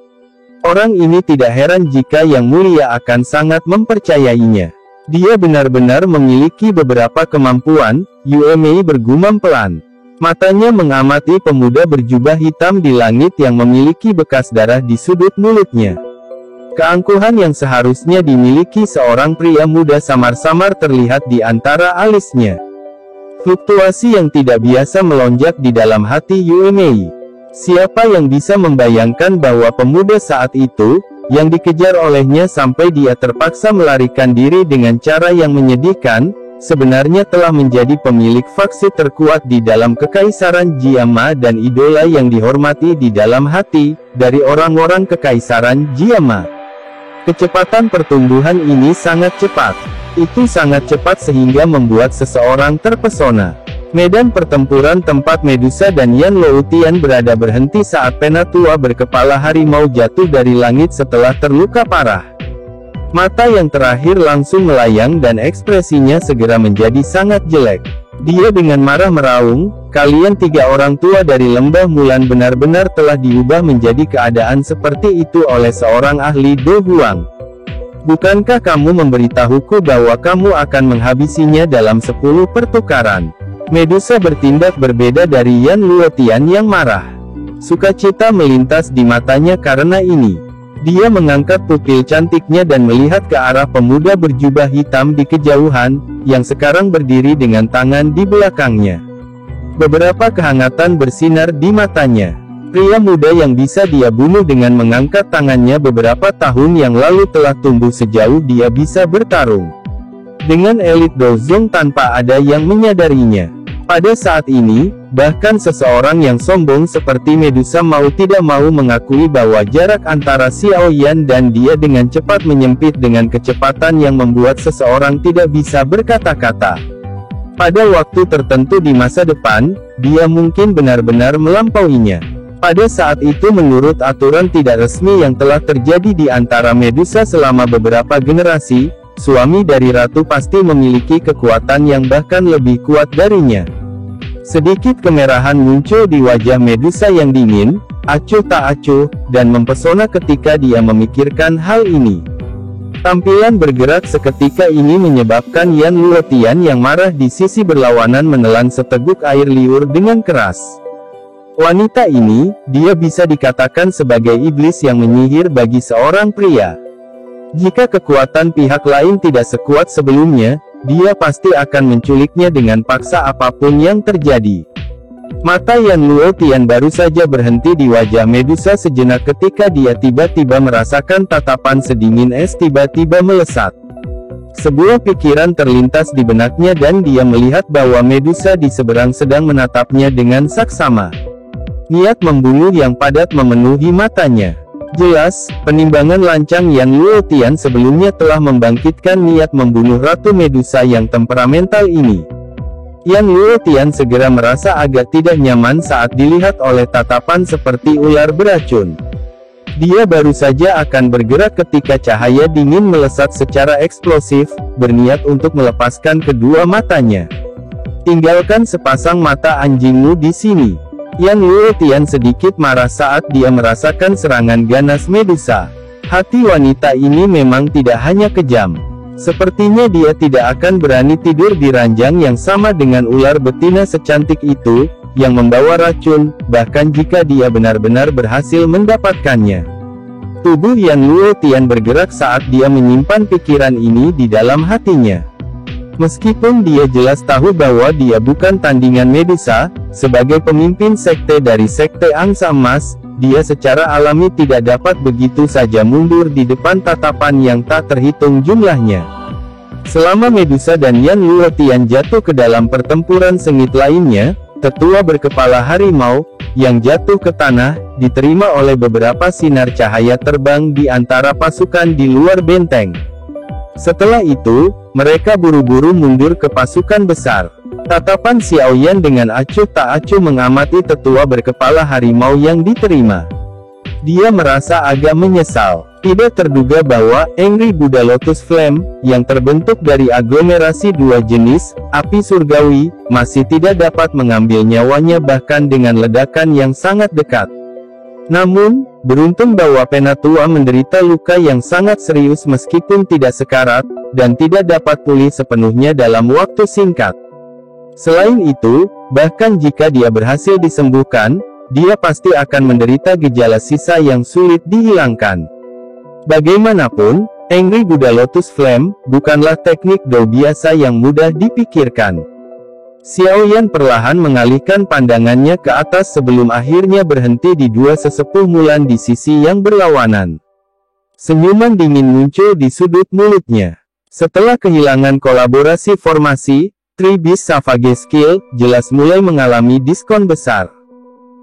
Speaker 1: Orang ini tidak heran jika Yang Mulia akan sangat mempercayainya. Dia benar-benar memiliki beberapa kemampuan, Yue Mei bergumam pelan. Matanya mengamati pemuda berjubah hitam di langit yang memiliki bekas darah di sudut mulutnya. Keangkuhan yang seharusnya dimiliki seorang pria muda samar-samar terlihat di antara alisnya. Fluktuasi yang tidak biasa melonjak di dalam hati Yue Mei. Siapa yang bisa membayangkan bahwa pemuda saat itu, yang dikejar olehnya sampai dia terpaksa melarikan diri dengan cara yang menyedihkan, sebenarnya telah menjadi pemilik faksi terkuat di dalam Kekaisaran Jiama dan idola yang dihormati di dalam hati, dari orang-orang Kekaisaran Jiama. Kecepatan pertumbuhan ini sangat cepat. Itu sangat cepat sehingga membuat seseorang terpesona. Medan pertempuran tempat Medusa dan Yan Luotian berada berhenti saat Penatua berkepala harimau jatuh dari langit setelah terluka parah. Mata yang terakhir langsung melayang dan ekspresinya segera menjadi sangat jelek. Dia dengan marah meraung, "Kalian tiga orang tua dari Lembah Mulan benar-benar telah diubah menjadi keadaan seperti itu oleh seorang ahli Do Huang. Bukankah kamu memberitahuku bahwa kamu akan menghabisinya dalam 10 pertukaran?" Medusa bertindak berbeda dari Yan Luotian yang marah. Sukacita melintas di matanya karena ini. Dia mengangkat pupil cantiknya dan melihat ke arah pemuda berjubah hitam di kejauhan, yang sekarang berdiri dengan tangan di belakangnya. Beberapa kehangatan bersinar di matanya. Pria muda yang bisa dia bunuh dengan mengangkat tangannya beberapa tahun yang lalu telah tumbuh sejauh dia bisa bertarung dengan elit Dozong tanpa ada yang menyadarinya. Pada saat ini, bahkan seseorang yang sombong seperti Medusa mau tidak mau mengakui bahwa jarak antara Xiao Yan dan dia dengan cepat menyempit dengan kecepatan yang membuat seseorang tidak bisa berkata-kata. Pada waktu tertentu di masa depan, dia mungkin benar-benar melampauinya. Pada saat itu menurut aturan tidak resmi yang telah terjadi di antara Medusa selama beberapa generasi, suami dari ratu pasti memiliki kekuatan yang bahkan lebih kuat darinya. Sedikit kemerahan muncul di wajah Medusa yang dingin, acuh tak acuh, dan mempesona ketika dia memikirkan hal ini. Tampilan bergerak seketika ini menyebabkan Yan Luotian yang marah di sisi berlawanan menelan seteguk air liur dengan keras. Wanita ini, dia bisa dikatakan sebagai iblis yang menyihir bagi seorang pria. Jika kekuatan pihak lain tidak sekuat sebelumnya, dia pasti akan menculiknya dengan paksa apapun yang terjadi. Mata Yan Luotian baru saja berhenti di wajah Medusa sejenak ketika dia tiba-tiba merasakan tatapan sedingin es tiba-tiba melesat. Sebuah pikiran terlintas di benaknya dan dia melihat bahwa Medusa di seberang sedang menatapnya dengan saksama. Niat membunuh yang padat memenuhi matanya. Jelas, penimbangan lancang Yan Luotian sebelumnya telah membangkitkan niat membunuh Ratu Medusa yang temperamental ini. Yan Luotian segera merasa agak tidak nyaman saat dilihat oleh tatapan seperti ular beracun. Dia baru saja akan bergerak ketika cahaya dingin melesat secara eksplosif, berniat untuk melepaskan kedua matanya. "Tinggalkan sepasang mata anjingmu di sini." Yan Luotian sedikit marah saat dia merasakan serangan ganas Medusa. Hati wanita ini memang tidak hanya kejam. Sepertinya dia tidak akan berani tidur di ranjang yang sama dengan ular betina secantik itu, yang membawa racun, bahkan jika dia benar-benar berhasil mendapatkannya. Tubuh Yan Luotian bergerak saat dia menyimpan pikiran ini di dalam hatinya. Meskipun dia jelas tahu bahwa dia bukan tandingan Medusa, sebagai pemimpin sekte dari sekte Angsa Emas, dia secara alami tidak dapat begitu saja mundur di depan tatapan yang tak terhitung jumlahnya. Selama Medusa dan Yan Luotian jatuh ke dalam pertempuran sengit lainnya, tetua berkepala harimau, yang jatuh ke tanah, diterima oleh beberapa sinar cahaya terbang di antara pasukan di luar benteng. Setelah itu, mereka buru-buru mundur ke pasukan besar. Tatapan Xiao Yan dengan acuh tak acuh mengamati tetua berkepala harimau yang diterima. Dia merasa agak menyesal. Tidak terduga bahwa Angry Buddha Lotus Flame, yang terbentuk dari aglomerasi dua jenis, api surgawi, masih tidak dapat mengambil nyawanya bahkan dengan ledakan yang sangat dekat. Namun, beruntung bahwa Penatua menderita luka yang sangat serius meskipun tidak sekarat, dan tidak dapat pulih sepenuhnya dalam waktu singkat. Selain itu, bahkan jika dia berhasil disembuhkan, dia pasti akan menderita gejala sisa yang sulit dihilangkan. Bagaimanapun, Angry Buddha Lotus Flame bukanlah teknik do biasa yang mudah dipikirkan. Xiao Yan perlahan mengalihkan pandangannya ke atas sebelum akhirnya berhenti di dua sesepuh Mulan di sisi yang berlawanan. Senyuman dingin muncul di sudut mulutnya. Setelah kehilangan kolaborasi formasi, Three Beast Savage Skill jelas mulai mengalami diskon besar.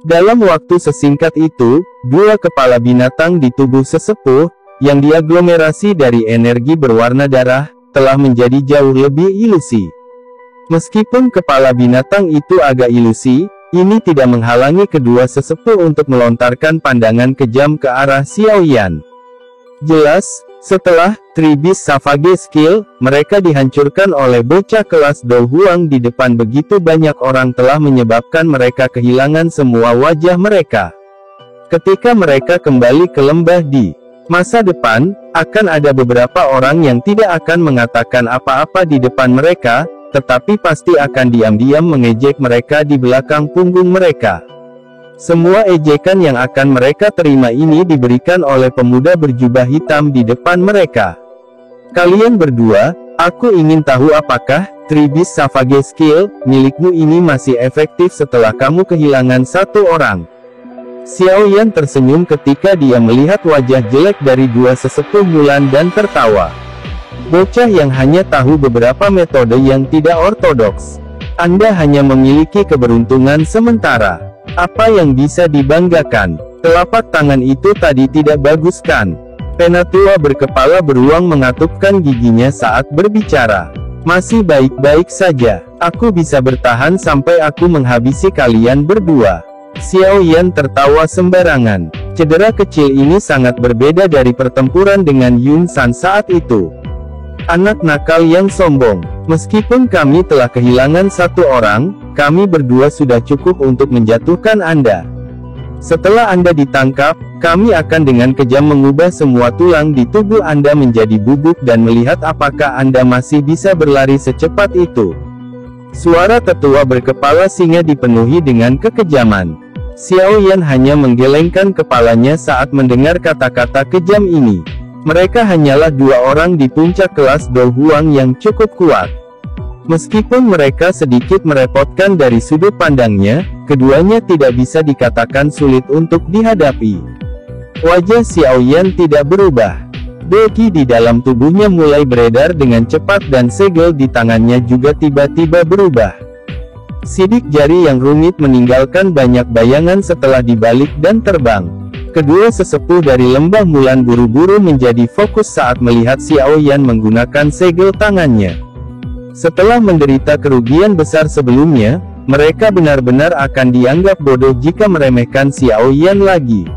Speaker 1: Dalam waktu sesingkat itu, dua kepala binatang di tubuh sesepuh, yang diaglomerasi dari energi berwarna darah, telah menjadi jauh lebih ilusi. Meskipun kepala binatang itu agak ilusi, ini tidak menghalangi kedua sesepuh untuk melontarkan pandangan kejam ke arah Xiao Yan. Jelas, setelah Three Beast Savage Skill, mereka dihancurkan oleh bocah kelas Do Huang di depan begitu banyak orang telah menyebabkan mereka kehilangan semua wajah mereka. Ketika mereka kembali ke lembah di masa depan, akan ada beberapa orang yang tidak akan mengatakan apa-apa di depan mereka, tetapi pasti akan diam-diam mengejek mereka di belakang punggung mereka. Semua ejekan yang akan mereka terima ini diberikan oleh pemuda berjubah hitam di depan mereka. Kalian berdua, aku ingin tahu apakah Three Beast Savage Skill milikmu ini masih efektif setelah kamu kehilangan satu orang. Xiao Yan tersenyum ketika dia melihat wajah jelek dari dua sesepuh Mulan dan tertawa. Bocah yang hanya tahu beberapa metode yang tidak ortodoks. Anda hanya memiliki keberuntungan sementara. Apa yang bisa dibanggakan? Telapak tangan itu tadi tidak bagus kan? Penatua berkepala beruang mengatupkan giginya saat berbicara. Masih baik-baik saja. Aku bisa bertahan sampai aku menghabisi kalian berdua. Xiao Yan tertawa sembarangan. Cedera kecil ini sangat berbeda dari pertempuran dengan Yun San saat itu. Anak nakal yang sombong. Meskipun kami telah kehilangan satu orang, kami berdua sudah cukup untuk menjatuhkan Anda. Setelah Anda ditangkap, kami akan dengan kejam mengubah semua tulang di tubuh Anda menjadi bubuk dan melihat apakah Anda masih bisa berlari secepat itu. Suara tetua berkepala singa dipenuhi dengan kekejaman. Xiao Yan hanya menggelengkan kepalanya saat mendengar kata-kata kejam ini. Mereka hanyalah dua orang di puncak kelas Do Huang yang cukup kuat. Meskipun mereka sedikit merepotkan dari sudut pandangnya, keduanya tidak bisa dikatakan sulit untuk dihadapi. Wajah Xiao Yan tidak berubah. Beki di dalam tubuhnya mulai beredar dengan cepat dan segel di tangannya juga tiba-tiba berubah. Sidik jari yang rumit meninggalkan banyak bayangan setelah dibalik dan terbang. Kedua sesepuh dari lembah Mulan buru-buru menjadi fokus saat melihat Xiao Yan menggunakan segel tangannya. Setelah menderita kerugian besar sebelumnya, mereka benar-benar akan dianggap bodoh jika meremehkan Xiao Yan lagi.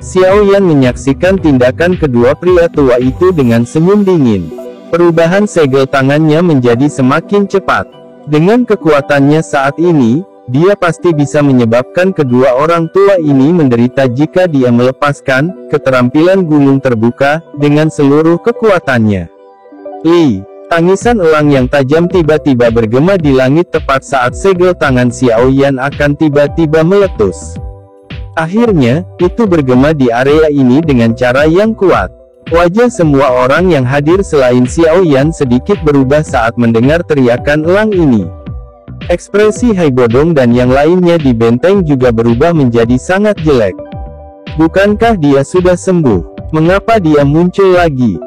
Speaker 1: Xiao Yan menyaksikan tindakan kedua pria tua itu dengan senyum dingin. Perubahan segel tangannya menjadi semakin cepat. Dengan kekuatannya saat ini, dia pasti bisa menyebabkan kedua orang tua ini menderita jika dia melepaskan keterampilan gunung terbuka dengan seluruh kekuatannya. Tangisan elang yang tajam tiba-tiba bergema di langit tepat saat segel tangan Xiao Yan akan tiba-tiba meletus. Akhirnya, itu bergema di area ini dengan cara yang kuat. Wajah semua orang yang hadir selain Xiao Yan sedikit berubah saat mendengar teriakan elang ini. Ekspresi Hai Bodong dan yang lainnya di benteng juga berubah menjadi sangat jelek. Bukankah dia sudah sembuh? Mengapa dia muncul lagi?